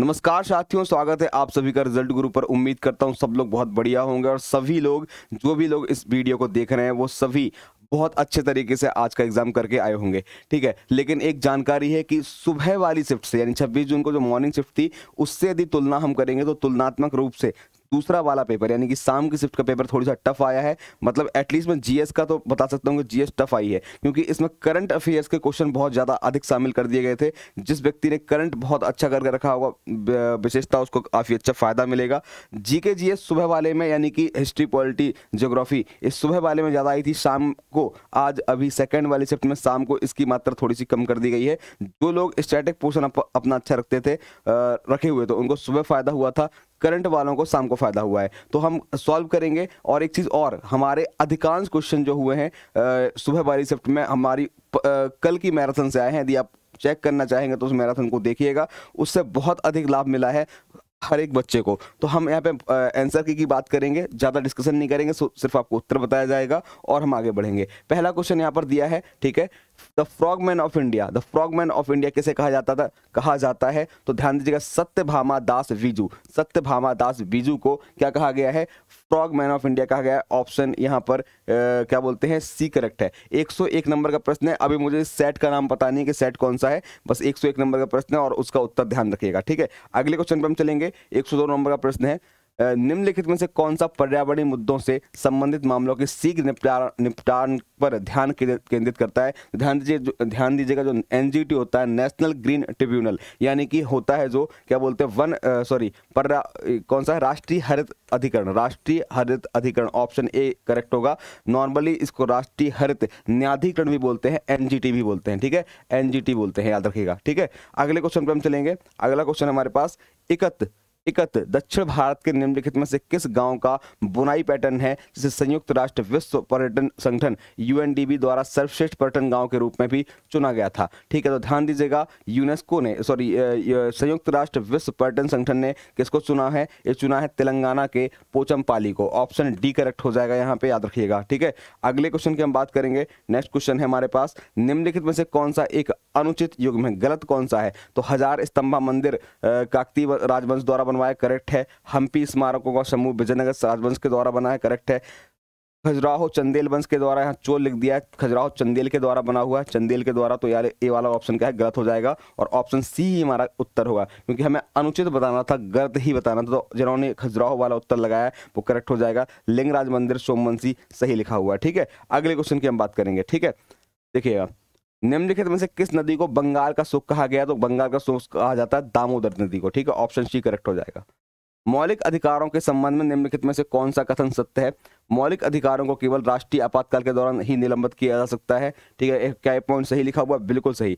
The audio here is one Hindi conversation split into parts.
नमस्कार साथियों, स्वागत है आप सभी का रिजल्ट गुरु पर। उम्मीद करता हूं सब लोग बहुत बढ़िया होंगे और सभी लोग जो भी लोग इस वीडियो को देख रहे हैं वो सभी बहुत अच्छे तरीके से आज का एग्जाम करके आए होंगे। ठीक है, लेकिन एक जानकारी है कि सुबह वाली शिफ्ट से यानी 26 जून को जो मॉर्निंग शिफ्ट थी उससे यदि तुलना हम करेंगे तो तुलनात्मक रूप से दूसरा वाला पेपर यानी कि शाम की शिफ्ट का पेपर थोड़ी सा टफ आया है। मतलब एटलीस्ट मैं जीएस का तो बता सकता हूँ कि जीएस टफ आई है, क्योंकि इसमें करंट अफेयर्स के क्वेश्चन बहुत ज़्यादा अधिक शामिल कर दिए गए थे। जिस व्यक्ति ने करंट बहुत अच्छा करके रखा होगा विशेषता उसको काफ़ी अच्छा फायदा मिलेगा। जीके जीएस सुबह वाले में यानी कि हिस्ट्री, पॉलिटी, ज्योग्राफी इस सुबह वाले में ज़्यादा आई थी। शाम को आज अभी सेकेंड वाली शिफ्ट में शाम को इसकी मात्रा थोड़ी सी कम कर दी गई है। जो लोग स्टैटिक पोर्शन अपना अच्छा रखते थे रखे हुए तो उनको सुबह फायदा हुआ था, करंट वालों को शाम को फायदा हुआ है। तो हम सॉल्व करेंगे। और एक चीज़ और, हमारे अधिकांश क्वेश्चन जो हुए हैं सुबह वाली शिफ्ट में हमारी कल की मैराथन से आए हैं। यदि आप चेक करना चाहेंगे तो उस मैराथन को देखिएगा, उससे बहुत अधिक लाभ मिला है हर एक बच्चे को। तो हम यहाँ पे आंसर की बात करेंगे, ज़्यादा डिस्कशन नहीं करेंगे, सिर्फ आपको उत्तर बताया जाएगा और हम आगे बढ़ेंगे। पहला क्वेश्चन यहाँ पर दिया है, ठीक है, the frogman of India. The frogman of India किसे कहा जाता है? तो ध्यान दीजिएगा, सत्यभामा दास बीजू। सत्यभामा दास बीजू को क्या कहा गया है? फ्रॉगमैन ऑफ इंडिया कहा गया है। ऑप्शन यहाँ पर क्या बोलते हैं, सी करेक्ट है। 101 नंबर का प्रश्न है। अभी मुझे सेट का नाम पता नहीं कि सेट कौन सा है, बस 101 नंबर का प्रश्न है और उसका उत्तर ध्यान रखिएगा। ठीक है, अगले क्वेश्चन पर हम चलेंगे। 102 नंबर का प्रश्न है, निम्नलिखित में से कौन सा पर्यावरणीय मुद्दों से संबंधित मामलों के शीघ्र निपटान पर ध्यान केंद्रित करता है? ध्यान दीजिएगा, जो एनजीटी होता है, नेशनल ग्रीन ट्रिब्यूनल, यानी कि होता है जो क्या बोलते हैं कौन सा है, राष्ट्रीय हरित अधिकरण। राष्ट्रीय हरित अधिकरण ऑप्शन ए करेक्ट होगा। नॉर्मली इसको राष्ट्रीय हरित न्यायाधिकरण भी बोलते हैं, एनजीटी भी बोलते हैं। ठीक है, एनजीटी बोलते हैं, याद रखिएगा। ठीक है, अगले क्वेश्चन पर हम चलेंगे। अगला क्वेश्चन हमारे पास, इकत दक्षिण भारत के निम्नलिखित में से किस गांव का बुनाई पैटर्न है जिसे संयुक्त राष्ट्र विश्व पर्यटन संगठन यूएनडीपी द्वारा सर्वश्रेष्ठ पर्यटन गांव के रूप में भी चुना गया था? ठीक है, तो ध्यान दीजिएगा, यूनेस्को ने संयुक्त राष्ट्र विश्व पर्यटन संगठन ने किसको चुना है? ये चुना है तेलंगाना के पोचमपाली को। ऑप्शन डी करेक्ट हो जाएगा, यहाँ पे याद रखिएगा। ठीक है, अगले क्वेश्चन की हम बात करेंगे। नेक्स्ट क्वेश्चन है हमारे पास, निम्नलिखित में से कौन सा एक अनुचित युग्म है? गलत कौन सा है? तो हजार स्तंभा मंदिर काकतीय राजवंश द्वारा बनवाया, करेक्ट है। हम्पी स्मारकों का समूह विजयनगर राजवंश के द्वारा बना है, करेक्ट है। खजुराहो चंदेल वंश के द्वारा, यहाँ चोल लिख दिया है, खजुराहो चंदेल के द्वारा बना हुआ है, चंदेल के द्वारा, तो यार ए वाला ऑप्शन क्या है, गलत हो जाएगा और ऑप्शन सी ही हमारा उत्तर होगा, क्योंकि हमें अनुचित बताना था, गलत ही बताना था। तो जिन्होंने खजुराहो वाला उत्तर लगाया वो करेक्ट हो जाएगा। लिंगराज मंदिर सोमवंशी सही लिखा हुआ है। ठीक है, अगले क्वेश्चन की हम बात करेंगे। ठीक है, देखिएगा, निम्नलिखित में से किस नदी को बंगाल का सुख कहा गया? तो बंगाल का सुख कहा जाता है दामोदर नदी को। ठीक है, ऑप्शन सी करेक्ट हो जाएगा। मौलिक अधिकारों के संबंध में निम्नलिखित में से कौन सा कथन सत्य है? मौलिक अधिकारों को केवल राष्ट्रीय आपातकाल के दौरान ही निलंबित किया जा सकता है। ठीक है, क्या ये पॉइंट सही लिखा हुआ? बिल्कुल सही।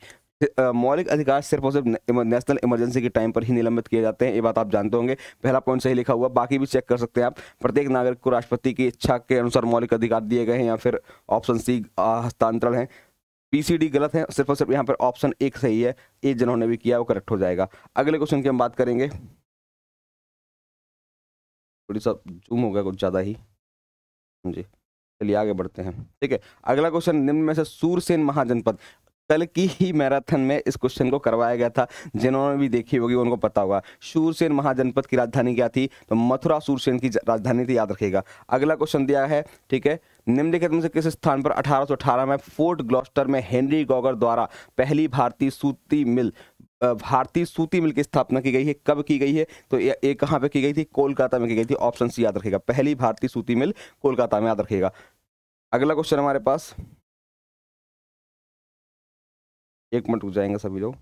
मौलिक अधिकार सिर्फ और सिर्फ नेशनल इमरजेंसी के टाइम पर ही निलंबित किए जाते हैं, ये बात आप जानते होंगे। पहला पॉइंट सही लिखा हुआ, बाकी भी चेक कर सकते हैं आप। प्रत्येक नागरिक को राष्ट्रपति की इच्छा के अनुसार मौलिक अधिकार दिए गए हैं, या फिर ऑप्शन सी हस्तांतरण है। पीसीडी गलत है, सिर्फ और सिर्फ यहाँ पर ऑप्शन एक सही है, ये जिन्होंने भी किया वो करेक्ट हो जाएगा। अगले क्वेश्चन की हम बात करेंगे। थोड़ी सा जूम हो गया कुछ ज़्यादा ही जी, चलिए आगे बढ़ते हैं। ठीक है, अगला क्वेश्चन, निम्न में से सूरसेन महाजनपद, कल की ही मैराथन में इस क्वेश्चन को करवाया गया था, जिन्होंने भी देखी होगी उनको पता होगा। सूरसेन महाजनपद की राजधानी क्या थी? तो मथुरा सूरसेन की राजधानी थी, याद रखिएगा। अगला क्वेश्चन दिया है, ठीक है, निम्नलिखित में से किस स्थान पर 1818 में फोर्ट ग्लॉस्टर में हेनरी गॉगर द्वारा पहली भारतीय सूती मिल की स्थापना की गई है? कब की गई है? तो ये कहाँ पे की गई थी? कोलकाता में की गई थी। ऑप्शन सी याद रखिएगा, पहली भारतीय सूती मिल कोलकाता में, याद रखिएगा। अगला क्वेश्चन हमारे पास, एक मिनट रुक जाएंगे सभी लोग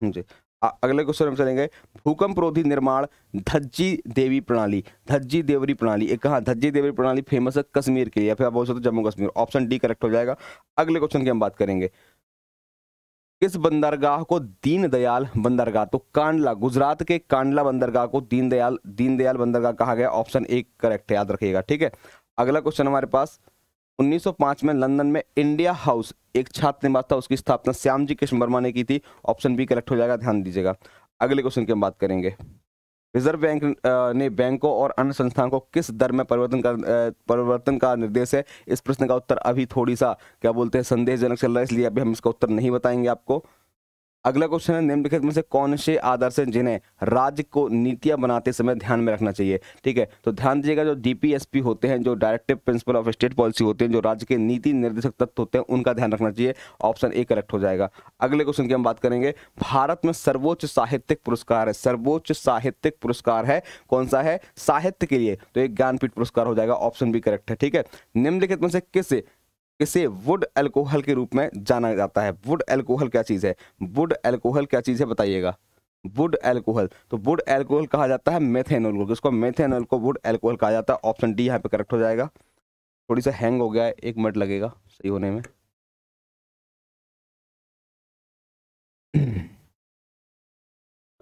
जी। अगले क्वेश्चन हम चलेंगे, भूकंप रोधी निर्माण धज्जी देवी प्रणाली। धज्जी देवरी प्रणाली एक कहाँ? धज्जी देवरी प्रणाली फेमस है कश्मीर के लिए, या फिर आप बोल सकते हो Jammu Kashmir. Option D correct हो जाएगा। अगले क्वेश्चन की हम बात करेंगे, किस बंदरगाह को दीनदयाल बंदरगाह, तो कांडला, गुजरात के कांडला बंदरगाह को दीनदयाल बंदरगाह कहा गया। ऑप्शन ए करेक्ट है, याद रखिएगा। ठीक है, अगला क्वेश्चन हमारे पास, 1905 में लंदन में इंडिया हाउस एक छात्र निवास था, उसकी स्थापना श्यामजी कृष्ण वर्मा ने की थी। ऑप्शन बी करेक्ट हो जाएगा, ध्यान दीजिएगा। अगले क्वेश्चन की हम बात करेंगे, रिजर्व बैंक ने बैंकों और अन्य संस्थानों को किस दर में परिवर्तन का निर्देश है? इस प्रश्न का उत्तर अभी थोड़ी सा क्या बोलते हैं संदेहजनक चल रहा है, इसलिए अभी हम इसका उत्तर नहीं बताएंगे आपको। अगला क्वेश्चन है निम्नलिखित में से कौन से आदर्श हैं जिन्हें राज्य को नीतियां बनाते समय ध्यान में रखना चाहिए। ठीक है, तो ध्यान दीजिएगा, जो डीपीएसपी होते हैं, जो directive principle of state policy होते हैं, जो राज्य के नीति निर्देशक तत्व होते हैं, उनका ध्यान रखना चाहिए। ऑप्शन ए करेक्ट हो जाएगा। अगले क्वेश्चन की हम बात करेंगे। भारत में सर्वोच्च साहित्यिक पुरस्कार है, सर्वोच्च साहित्यिक पुरस्कार है, कौन सा है? साहित्य के लिए तो एक ज्ञानपीठ पुरस्कार हो जाएगा। ऑप्शन बी करेक्ट है। ठीक है, निम्नलिखित में से किसे वुड अल्कोहल के रूप में जाना जाता है? वुड अल्कोहल क्या चीज है? वुड अल्कोहल क्या चीज है बताइएगा? वुड अल्कोहल, तो वुड अल्कोहल कहा जाता है मेथेनॉल को, जिसको मेथेनॉल को वुड अल्कोहल कहा जाता है। ऑप्शन डी यहाँ पे करेक्ट हो जाएगा। थोड़ी सा हैंग हो गया है, 1 मिनट लगेगा सही होने में।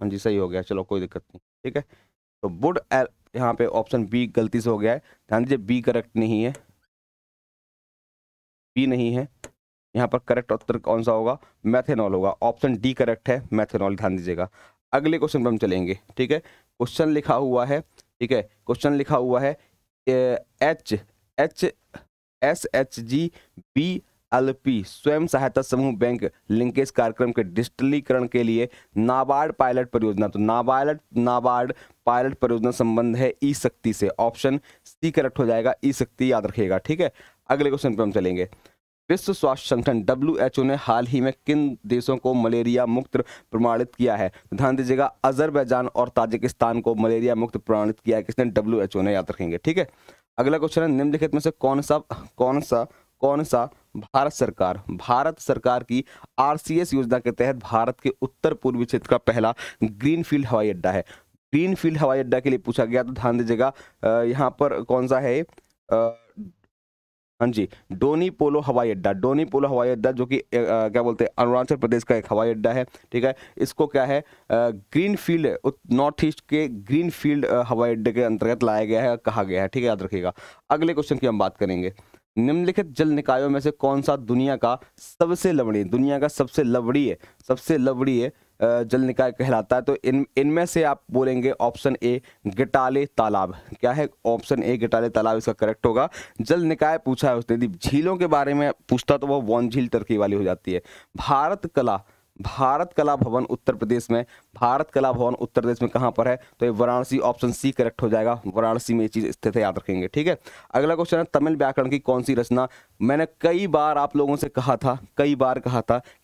हाँ जी सही हो गया, चलो कोई दिक्कत नहीं। ठीक है, तो वुड यहाँ पे ऑप्शन बी गलती से हो गया है, ध्यान दीजिए, बी करेक्ट नहीं है, बी नहीं है। यहाँ पर करेक्ट उत्तर कौन सा होगा? मैथेनॉल होगा। ऑप्शन डी करेक्ट है, मैथेनॉल, ध्यान दीजिएगा। अगले क्वेश्चन पर हम चलेंगे। ठीक है, क्वेश्चन लिखा हुआ है, ठीक है, क्वेश्चन लिखा हुआ है SHG-BLP स्वयं सहायता समूह बैंक लिंकेज कार्यक्रम के डिजिटलीकरण के लिए नाबार्ड पायलट परियोजना, तो नाबार्ड पायलट परियोजना संबंध है ई शक्ति से। ऑप्शन सी करेक्ट हो जाएगा, ई शक्ति, याद रखिएगा। ठीक है, अगले क्वेश्चन पर हम चलेंगे। विश्व स्वास्थ्य संगठन WHO ने हाल ही में किन देशों को मलेरिया मुक्त प्रमाणित किया है? ध्यान दीजिएगा, अजरबैजान और ताजिकिस्तान को मलेरिया मुक्त प्रमाणित किया है किसने? WHO ने, याद रखेंगे। ठीक है, अगला क्वेश्चन है निम्नलिखित में से कौन सा भारत सरकार की RCS योजना के तहत भारत के उत्तर पूर्वी क्षेत्र का पहला ग्रीनफील्ड हवाई अड्डा है? ग्रीनफील्ड हवाई अड्डा के लिए पूछा गया, तो ध्यान दीजिएगा, यहाँ पर कौन सा है? हाँ जी, डोनी पोलो हवाई अड्डा, डोनी पोलो हवाई अड्डा, जो कि क्या बोलते हैं, अरुणाचल प्रदेश का एक हवाई अड्डा है। ठीक है, इसको क्या है, ग्रीन फील्ड, नॉर्थ ईस्ट के ग्रीन फील्ड हवाई अड्डे के अंतर्गत लाया गया है, कहा गया है। ठीक है, याद रखिएगा। अगले क्वेश्चन की हम बात करेंगे। निम्नलिखित जल निकायों में से कौन सा दुनिया का सबसे लवणीय जल निकाय कहलाता है? तो इनमें से आप बोलेंगे ऑप्शन ए गिटाले तालाब। क्या है? ऑप्शन ए गिटाले तालाब इसका करेक्ट होगा। जल निकाय पूछा है उसने, यदि झीलों के बारे में पूछता तो वो वन झील टर्की वाली हो जाती है। भारत कला भवन उत्तर प्रदेश में, भारत कला भवन उत्तर प्रदेश में कहाँ पर है? तो ये वाराणसी, ऑप्शन सी करेक्ट हो जाएगा। वाराणसी में ये चीज स्थित है, याद रखेंगे। ठीक है, अगला क्वेश्चन है तमिल व्याकरण की कौन सी रचना? मैंने कई बार आप लोगों से कहा था कि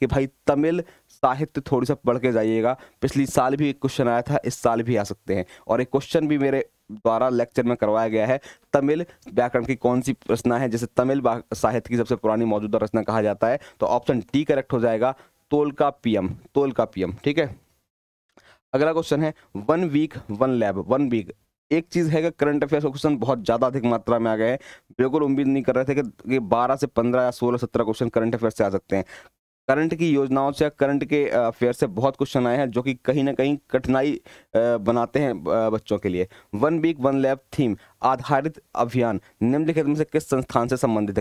भाई तमिल साहित्य थोड़ी सा पढ़ के जाइएगा। पिछली साल भी एक क्वेश्चन आया था, इस साल भी आ सकते हैं, और एक क्वेश्चन भी मेरे द्वारा लेक्चर में करवाया गया है। तमिल व्याकरण की कौन सी रचना है जिसे तमिल साहित्य की सबसे पुरानी मौजूदा रचना कहा जाता है? तो ऑप्शन डी करेक्ट हो जाएगा, तोल्कापियम। ठीक है, अगला क्वेश्चन है वन वीक वन लैब। एक चीज है कि करंट अफेयर्स का क्वेश्चन बहुत ज्यादा अधिक मात्रा में आ गए हैं। बिल्कुल उम्मीद नहीं कर रहे थे कि 12 से 15 या 16 17 क्वेश्चन करंट अफेयर्स से आ सकते हैं। करंट की योजनाओं से, करंट के अफेयर से बहुत क्वेश्चन आए हैं, जो कि कहीं ना कहीं कठिनाई बनाते हैं बच्चों के लिए। One week one lab theme आधारित अभियान निम्नलिखित में से किस संस्थान से संबंधित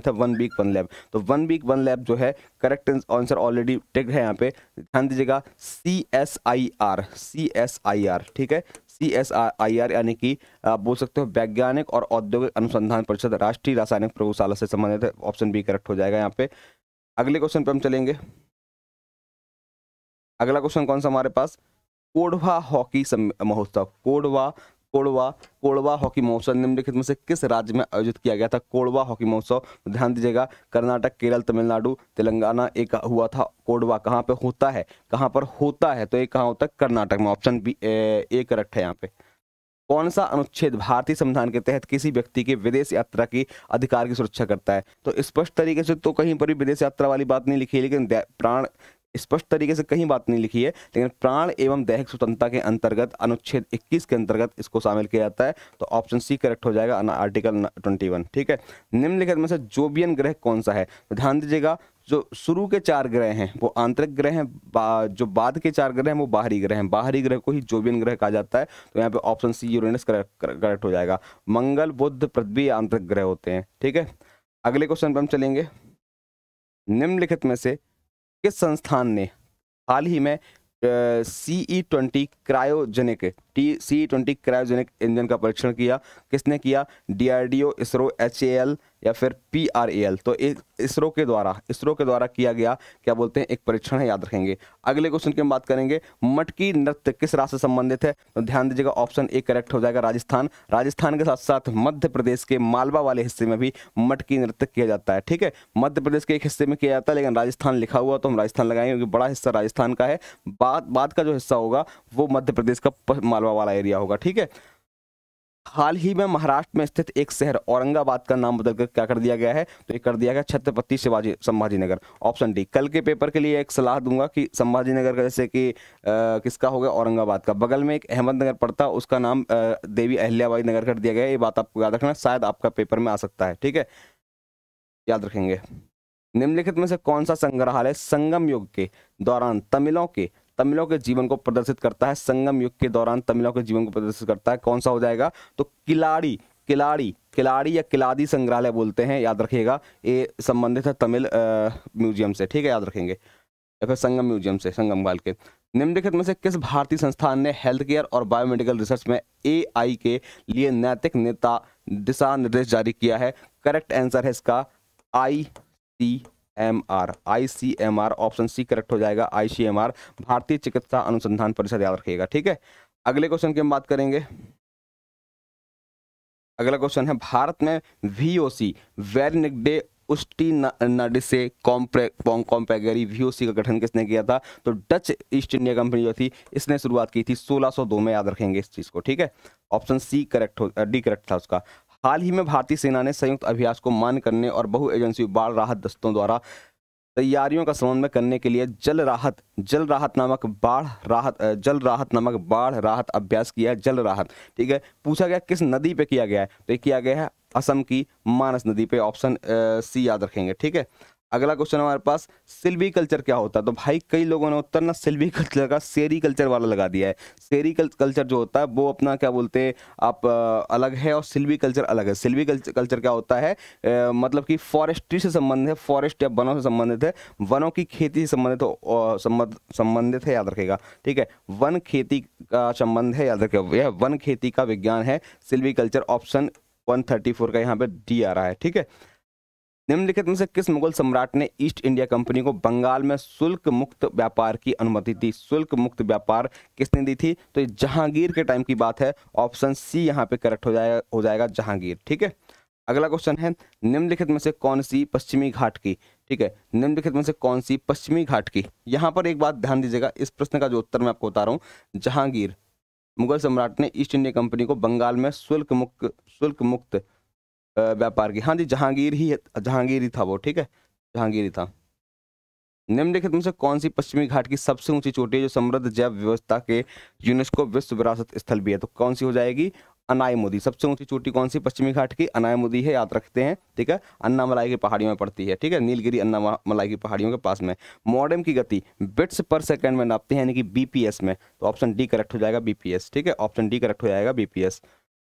है? वन वीक वन लैब, तो वन वीक वन लैब जो है, करेक्ट आंसर ऑलरेडी टिक्ड है यहाँ पे, ध्यान दीजिएगा, CSIR। ठीक है, CSIR यानी कि आप बोल सकते हो वैज्ञानिक और औद्योगिक अनुसंधान परिषद, राष्ट्रीय रासायनिक प्रयोगशाला से संबंधित है। ऑप्शन बी करेक्ट हो जाएगा यहाँ पे। अगले क्वेश्चन पे हम चलेंगे। अगला क्वेश्चन कौन सा हमारे पास? कोडवा हॉकी महोत्सव, कोडवा हॉकी महोत्सव निम्नलिखित में से किस राज्य में आयोजित किया गया था? कोडवा हॉकी महोत्सव, ध्यान दीजिएगा, कर्नाटक, केरल, तमिलनाडु, तेलंगाना, एक हुआ था कोडवा। कहाँ पे होता है? तो एक कहाँ होता है? कर्नाटक में। ऑप्शन बी ए करेक्ट है यहाँ पे। कौन सा अनुच्छेद भारतीय संविधान के तहत किसी व्यक्ति के विदेश यात्रा की अधिकार की सुरक्षा करता है? तो स्पष्ट तरीके से तो कहीं पर भी विदेश यात्रा वाली बात नहीं लिखी है, लेकिन प्राण स्पष्ट तरीके से कहीं बात नहीं लिखी है, लेकिन प्राण एवं दैहिक स्वतंत्रता के अंतर्गत अनुच्छेद 21 के अंतर्गत इसको शामिल किया जाता है। तो ऑप्शन सी करेक्ट हो जाएगा, आर्टिकल 21। ठीक है, निम्नलिखित में से जोबियन ग्रह कौन सा है? तो ध्यान दीजिएगा, जो शुरू के 4 ग्रह हैं वो आंतरिक ग्रह हैं, जो बाद के 4 ग्रह हैं वो बाहरी ग्रह हैं। बाहरी ग्रह को ही जोबियन ग्रह कहा जाता है। तो यहाँ पे ऑप्शन सी यूरेनस करेक्ट हो जाएगा। मंगल, बुध, पृथ्वी आंतरिक ग्रह होते हैं। ठीक है, अगले क्वेश्चन पर हम चलेंगे। निम्नलिखित में से किस संस्थान ने हाल ही में CE20 cryogenic C-20 cryogenic engine का परीक्षण किया। किसने किया? DRDO, इसरो, HAL या फिर PRAL। तो इसरो के द्वारा किया गया क्या बोलते हैं, एक परीक्षण है, याद रखेंगे। अगले क्वेश्चन की हम बात करेंगे, मटकी नृत्य किस राज्य से संबंधित है? तो ध्यान दीजिएगा, ऑप्शन ए करेक्ट हो जाएगा, राजस्थान। राजस्थान के साथ साथ मध्य प्रदेश के मालवा वाले हिस्से में भी मटकी नृत्य किया जाता है। ठीक है, मध्य प्रदेश के एक हिस्से में किया जाता है, लेकिन राजस्थान लिखा हुआ तो हम राजस्थान लगाएंगे क्योंकि बड़ा हिस्सा राजस्थान का है। बाद का जो हिस्सा होगा वो मध्य प्रदेश का मालवा वाला एरिया होगा। ठीक है, हाल ही में महाराष्ट्र में स्थित एक शहर औरंगाबाद का नाम बदलकर क्या कर दिया गया है? तो ये कर दिया गया छत्रपति शिवाजी संभाजीनगर। Option D. कल के पेपर के लिए एक सलाह दूंगा कि संभाजीनगर का जैसे कि किसका हो गया, औरंगाबाद का, बगल में एक अहमदनगर पड़ता, उसका नाम देवी अहिल्याबाई नगर कर दिया गया। ये बात आपको याद रखना, शायद आपका पेपर में आ सकता है। ठीक है, याद रखेंगे। निम्नलिखित में से कौन सा संग्रहालय संगम युग के दौरान तमिलों के जीवन को प्रदर्शित करता है? संगम युग के दौरान तमिलों के जीवन को प्रदर्शित करता है, कौन सा हो जाएगा? तो किलाड़ी या किलादी संग्रहालय बोलते हैं, याद रखिएगा। ये संबंधित है तमिल म्यूजियम से। ठीक है, याद रखेंगे, या फिर संगम म्यूजियम से, संगम काल के। निम्नलिखित में से किस भारतीय संस्थान ने हेल्थ केयर और बायोमेडिकल रिसर्च में AI के लिए नैतिक दिशा निर्देश जारी किया है? करेक्ट आंसर है इसका ICMR। ऑप्शन सी करेक्ट हो जाएगा, ICMR, भारतीय चिकित्सा अनुसंधान परिषद, याद रखिएगा। ठीक है, अगले क्वेश्चन की हम बात करेंगे। अगला क्वेश्चन है, भारत में VOC वेरिनिकडे उस्टिनडिसे कॉम्पेगरी VOC का गठन किसने किया था? तो डच ईस्ट इंडिया कंपनी जो थी, इसने शुरुआत की थी 1602 में, याद रखेंगे इस चीज को। ठीक है, ऑप्शन सी डी करेक्ट था उसका। हाल ही में भारतीय सेना ने संयुक्त अभ्यास को मान्य करने और बहु एजेंसी बाढ़ राहत दस्तों द्वारा तैयारियों का समन्वय करने के लिए जल राहत नामक बाढ़ राहत अभ्यास किया है। जल राहत, ठीक है। पूछा गया किस नदी पे किया गया है? तो ये किया गया है असम की मानस नदी पे, ऑप्शन सी याद रखेंगे। ठीक है, अगला क्वेश्चन हमारे पास, सिल्वी कल्चर क्या होता है? तो भाई कई लोगों ने उत्तर ना सिल्वी कल्चर का सेरी कल्चर वाला लगा दिया है। सेरी कल्चर जो होता है वो अपना क्या बोलते हैं आप अलग है, और सिल्वी कल्चर अलग है। सिल्वी कल्चर क्या होता है? मतलब कि फॉरेस्ट्री से संबंधित है, फॉरेस्ट या वनों से संबंधित है, वनों की खेती से संबंधित है, याद रखेगा। ठीक है, वन खेती का संबंध है, याद रखेगा, यह वन खेती का विज्ञान है सिल्वी कल्चर। ऑप्शन 134 का यहाँ पे डी आ रहा है। ठीक है, निम्नलिखित में से किस मुगल सम्राट ने ईस्ट इंडिया कंपनी को बंगाल में शुल्क मुक्त व्यापार की अनुमति दी? शुल्क मुक्त व्यापार किसने दी थी? तो ये जहांगीर के टाइम की बात है, ऑप्शन सी यहाँ पे करेक्ट हो जाएगा जहांगीर। ठीक है, अगला क्वेश्चन है, निम्नलिखित में से कौन सी पश्चिमी घाट की, ठीक है, निम्नलिखित में से कौन सी पश्चिमी घाट की, यहाँ पर एक बात ध्यान दीजिएगा, इस प्रश्न का जो उत्तर मैं आपको बता रहा हूँ, जहांगीर मुगल सम्राट ने ईस्ट इंडिया कंपनी को बंगाल में शुल्क मुक्त व्यापार की, हाँ जी जहांगीर ही था वो। ठीक है, जहांगीर ही था। निम्नलिखित में से कौन सी पश्चिमी घाट की सबसे ऊंची चोटी है जो समृद्ध जैव व्यवस्था के यूनेस्को विश्व विरासत स्थल भी है? तो कौन सी हो जाएगी? अनायमुदी। सबसे ऊंची चोटी कौन सी पश्चिमी घाट की? अनायमुदी है, याद रखते हैं। ठीक है, अन्नामलाई की पहाड़ियों में पड़ती है। ठीक है, नीलगिरी अन्नामलाई की पहाड़ियों के पास में। मॉडेम की गति बिट्स पर सेकंड में नापते हैं, यानी कि BPS में, तो ऑप्शन डी करेक्ट हो जाएगा, BPS। ठीक है, ऑप्शन डी करेक्ट हो जाएगा, BPS।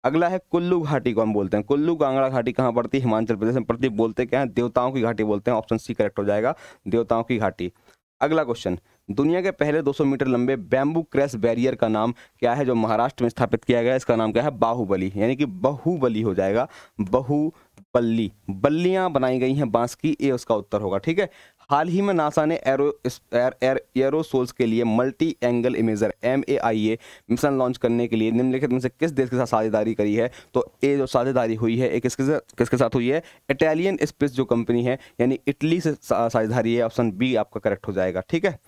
अगला है कुल्लू घाटी को हम बोलते हैं, कुल्लू कांगड़ा घाटी कहाँ पड़ती है? हिमाचल प्रदेश में पड़ती है। बोलते क्या है? देवताओं की घाटी बोलते हैं, ऑप्शन सी करेक्ट हो जाएगा, देवताओं की घाटी। अगला क्वेश्चन, दुनिया के पहले 200 मीटर लंबे बैम्बू क्रैश बैरियर का नाम क्या है जो महाराष्ट्र में स्थापित किया गया है? इसका नाम क्या है? बाहुबली, यानी कि बाहुबली हो जाएगा, बाहुबली। बल्लियां बनाई गई हैं बांस की, ये उसका उत्तर होगा। ठीक है, हाल ही में नासा ने एरोसोल्स के लिए multi angle imager MAIA mission launch करने के लिए निम्नलिखित में से किस देश के साथ साझेदारी करी है? तो ये जो साझेदारी हुई है एक किसके साथ हुई है? इटालियन स्पेस जो कंपनी है, यानी इटली से साझेदारी है, ऑप्शन बी आपका करेक्ट हो जाएगा। ठीक है,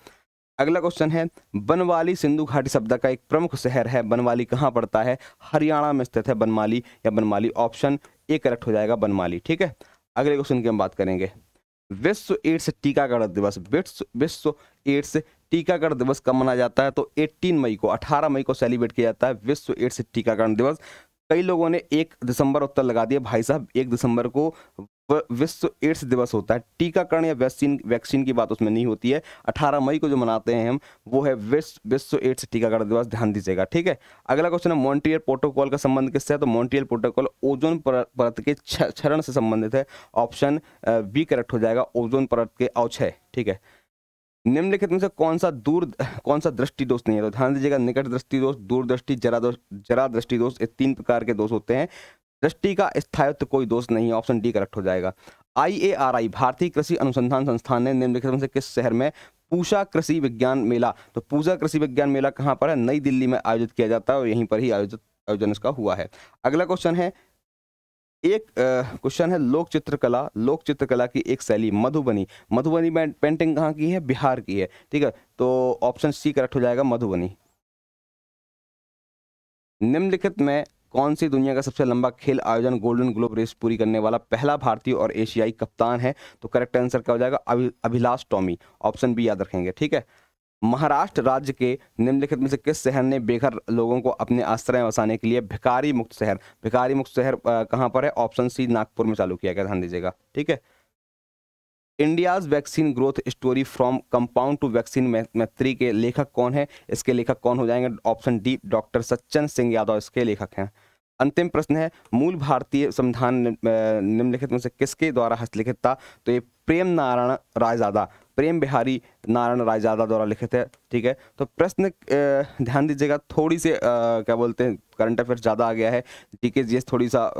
अगला क्वेश्चन है, बनवाली सिंधु घाटी शब्द का एक प्रमुख शहर है। बनवाली कहाँ पड़ता है? हरियाणा में स्थित है बनमाली या बनमाली, ऑप्शन ए करेक्ट हो जाएगा, बनमाली। ठीक है, अगले क्वेश्चन की हम बात करेंगे, विश्व एड्स टीकाकरण दिवस। विश्व एड्स टीकाकरण दिवस कब मनाया जाता है? तो 18 मई को सेलिब्रेट किया जाता है विश्व एड्स टीकाकरण दिवस। कई लोगों ने 1 दिसंबर उत्तर लगा दिया, भाई साहब 1 दिसंबर को विश्व एड्स दिवस होता है। टीकाकरण या वैक्सीन की बात उसमें नहीं होती है। 18 मई को जो मनाते हैं हम, वो है विश्व एड्स टीकाकरण दिवस, ध्यान दीजिएगा। ठीक है, अगला क्वेश्चन है, मॉन्ट्रियल प्रोटोकॉल का संबंध किससे है? तो मॉन्ट्रियल प्रोटोकॉल ओजोन परत के क्षरण से संबंधित है, ऑप्शन बी करेक्ट हो जाएगा, ओजोन परत के अवक्षय। ठीक है, निम्नलिखित में से कौन सा दृष्टि दोष नहीं है? तो ध्यान दीजिएगा, निकट दृष्टि दोष, दूर दृष्टि, जरा दृष्टि दोष, ये 3 प्रकार के दोष होते हैं। दृष्टि का स्थायित्व कोई दोष नहीं है, ऑप्शन डी करेक्ट हो जाएगा। IARI भारतीय कृषि अनुसंधान संस्थान ने निम्नलिखित में से किस शहर में पूषा कृषि विज्ञान मेला, तो पूषा कृषि विज्ञान मेला कहाँ पर है? नई दिल्ली में आयोजित किया जाता है और यहीं पर ही आयोजन इसका हुआ है। अगला क्वेश्चन है, एक क्वेश्चन है, लोक चित्रकला की एक शैली मधुबनी पेंटिंग कहाँ की है? बिहार की है, ठीक है, तो ऑप्शन सी करेक्ट हो जाएगा, मधुबनी। निम्नलिखित में कौन सी दुनिया का सबसे लंबा खेल आयोजन गोल्डन ग्लोब रेस पूरी करने वाला पहला भारतीय और एशियाई कप्तान है? तो करेक्ट आंसर क्या हो जाएगा? अभिलाष टॉमी, ऑप्शन बी याद रखेंगे, ठीक है। महाराष्ट्र राज्य के निम्नलिखित में से किस शहर ने बेघर लोगों को अपने आश्रय बसाने के लिए भिखारी मुक्त शहर कहाँ पर है? ऑप्शन सी नागपुर में चालू किया गया, ध्यान दीजिएगा, ठीक है। India's vaccine growth story from compound to vaccine Maitri के लेखक कौन है? इसके लेखक कौन हो जाएंगे? Option D doctor Sachchan Singh Yadav इसके लेखक हैं। अंतिम प्रश्न है, मूल भारतीय संविधान निम्नलिखित में से किसके द्वारा हस्तलिखित था? तो ये प्रेम बिहारी नारायण रायजादा द्वारा लिखित है, ठीक है। तो प्रश्न ध्यान दीजिएगा, थोड़ी से क्या बोलते हैं, करंट अफेयर्स ज़्यादा आ गया है, जीके जीएस थोड़ी सा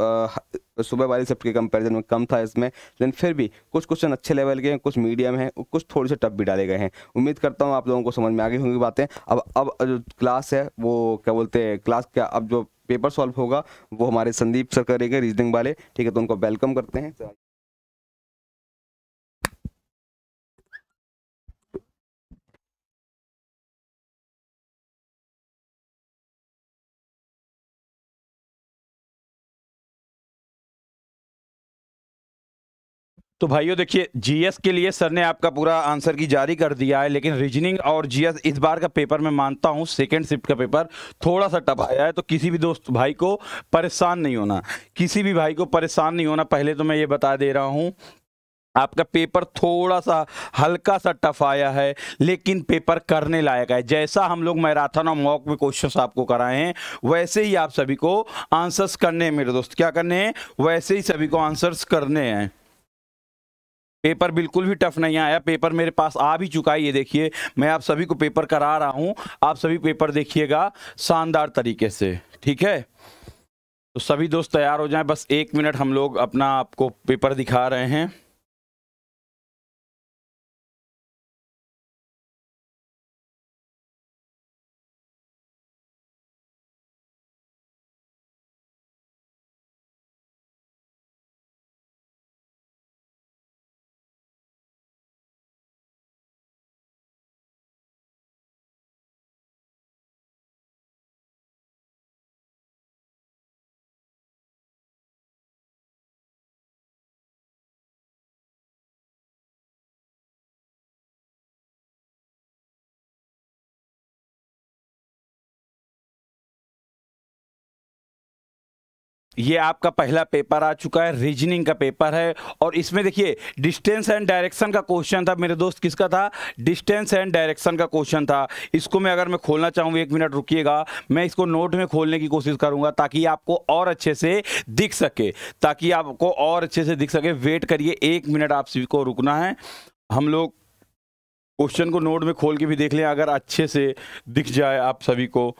सुबह वाली शिफ्ट के कंपैरिजन में कम था इसमें, लेकिन फिर भी कुछ क्वेश्चन अच्छे लेवल के हैं, कुछ मीडियम हैं, कुछ थोड़े से टफ भी डाले गए हैं। उम्मीद करता हूँ आप लोगों को समझ में आ गई होंगी बातें। अब जो क्लास है वो क्या बोलते हैं, क्लास क्या, अब जो पेपर सॉल्व होगा वो हमारे संदीप सर करेंगे, रीजनिंग वाले, ठीक है, तो उनको वेलकम करते हैं। तो भाइयों देखिए, जीएस के लिए सर ने आपका पूरा आंसर की जारी कर दिया है, लेकिन रीजनिंग और जीएस इस बार का पेपर मैं मानता हूं सेकंड शिफ्ट का पेपर थोड़ा सा टफ आया है। तो किसी भी दोस्त भाई को परेशान नहीं होना, पहले तो मैं ये बता दे रहा हूं, आपका पेपर थोड़ा सा हल्का सा टफ आया है, लेकिन पेपर करने लायक है। जैसा हम लोग मैराथन और मॉक में क्वेश्चंस आपको कराए हैं, वैसे ही आप सभी को आंसर्स करने हैं मेरे दोस्त। क्या करने हैं? वैसे ही सभी को आंसर्स करने हैं। पेपर बिल्कुल भी टफ नहीं आया, पेपर मेरे पास आ भी चुका है। ये देखिए, मैं आप सभी को पेपर करा रहा हूं, आप सभी पेपर देखिएगा शानदार तरीके से, ठीक है। तो सभी दोस्त तैयार हो जाएं, बस 1 मिनट हम लोग अपना आपको पेपर दिखा रहे हैं। ये आपका पहला पेपर आ चुका है, रीजनिंग का पेपर है, और इसमें देखिए डिस्टेंस एंड डायरेक्शन का क्वेश्चन था मेरे दोस्त। किसका था? डिस्टेंस एंड डायरेक्शन का क्वेश्चन था। इसको मैं अगर मैं खोलना चाहूँ, 1 मिनट रुकिएगा, मैं इसको नोट में खोलने की कोशिश करूंगा ताकि आपको और अच्छे से दिख सके, वेट करिए 1 मिनट, आप सभी को रुकना है। हम लोग क्वेश्चन को नोट में खोल के भी देख लें, अगर अच्छे से दिख जाए आप सभी को।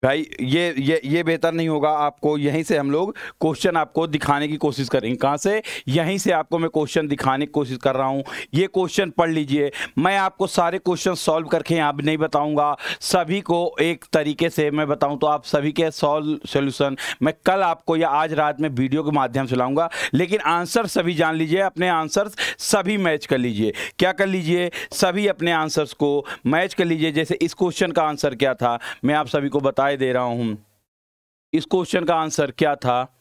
भाई ये बेहतर नहीं होगा, आपको यहीं से हम लोग क्वेश्चन आपको दिखाने की कोशिश करेंगे। कहाँ से? यहीं से आपको मैं क्वेश्चन दिखाने की कोशिश कर रहा हूँ। ये क्वेश्चन पढ़ लीजिए, मैं आपको सारे क्वेश्चन सॉल्व करके यहाँ भी नहीं बताऊँगा, सभी को एक तरीके से मैं बताऊँ तो आप सभी के सोल्यूशन मैं कल आपको या आज रात में वीडियो के माध्यम से लाऊंगा। लेकिन आंसर सभी जान लीजिए, अपने आंसर सभी मैच कर लीजिए। क्या कर लीजिए? सभी अपने आंसर्स को मैच कर लीजिए। जैसे इस क्वेश्चन का आंसर क्या था, मैं आप सभी को बता दे रहा हूं। इस क्वेश्चन का आंसर क्या था?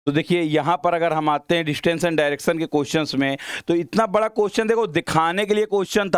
तो देखिए यहां पर अगर हम आते हैं डिस्टेंस एंड डायरेक्शन के क्वेश्चंस में, तो इतना बड़ा क्वेश्चन देखो, दिखाने के लिए क्वेश्चन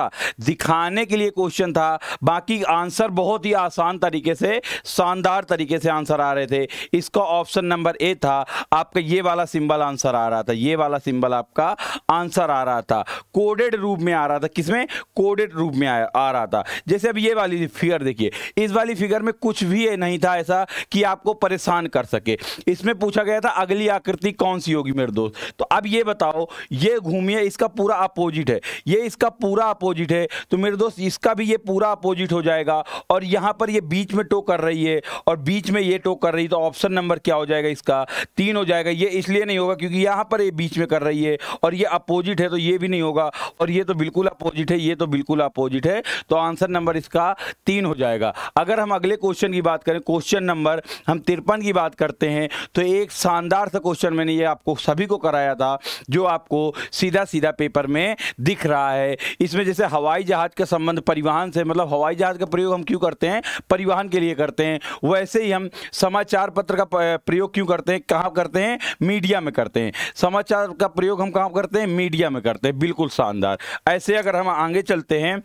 था, बाकी आंसर बहुत ही आसान तरीके से, शानदार तरीके से आंसर आ रहे थे। इसका ऑप्शन नंबर ए था, आपका ये वाला सिंबल आंसर आ रहा था, ये वाला सिंबल आपका आंसर आ रहा था, कोडेड रूप में आ रहा था। किसमें? कोडेड रूप में आ रहा था। जैसे अब ये वाली फिगर देखिए, इस वाली फिगर में कुछ भी नहीं था ऐसा कि आपको परेशान कर सके। इसमें पूछा गया था अगली गोली आकृति कौन सी होगी मेरे दोस्त? तो अब ये बताओ, ये घूमिए, इसका पूरा अपोजिट है, ये इसका पूरा अपोजिट है, तो मेरे दोस्त इसका भी ये पूरा अपोजिट हो जाएगा। और यहां पर ये बीच में टो कर रही है और बीच में ये टो कर रही है, तो ऑप्शन नंबर क्या हो जाएगा? इसका 3 हो जाएगा। ये इसलिए नहीं होगा क्योंकि यहां पर ये बीच में कर रही है और ये अपोजिट है, तो ये भी नहीं होगा। और ये तो बिल्कुल अपोजिट है, ये तो बिल्कुल अपोजिट है, तो आंसर नंबर इसका 3 हो जाएगा। अगर हम अगले क्वेश्चन की बात करें, क्वेश्चन नंबर हम 53 की बात करते हैं, तो एक शानदार सा क्वेश्चन मैंने ये आपको सभी को कराया था, जो आपको सीधा सीधा पेपर में दिख रहा है। इसमें जैसे हवाई जहाज का संबंध परिवहन से, मतलब हवाई जहाज का प्रयोग हम क्यों करते हैं? परिवहन के लिए करते हैं। वैसे ही हम समाचार पत्र का प्रयोग क्यों करते हैं? कहाँ करते हैं? मीडिया में करते हैं। समाचार का प्रयोग हम कहाँ करते हैं? मीडिया में करते हैं। बिल्कुल शानदार। ऐसे अगर हम आगे चलते हैं,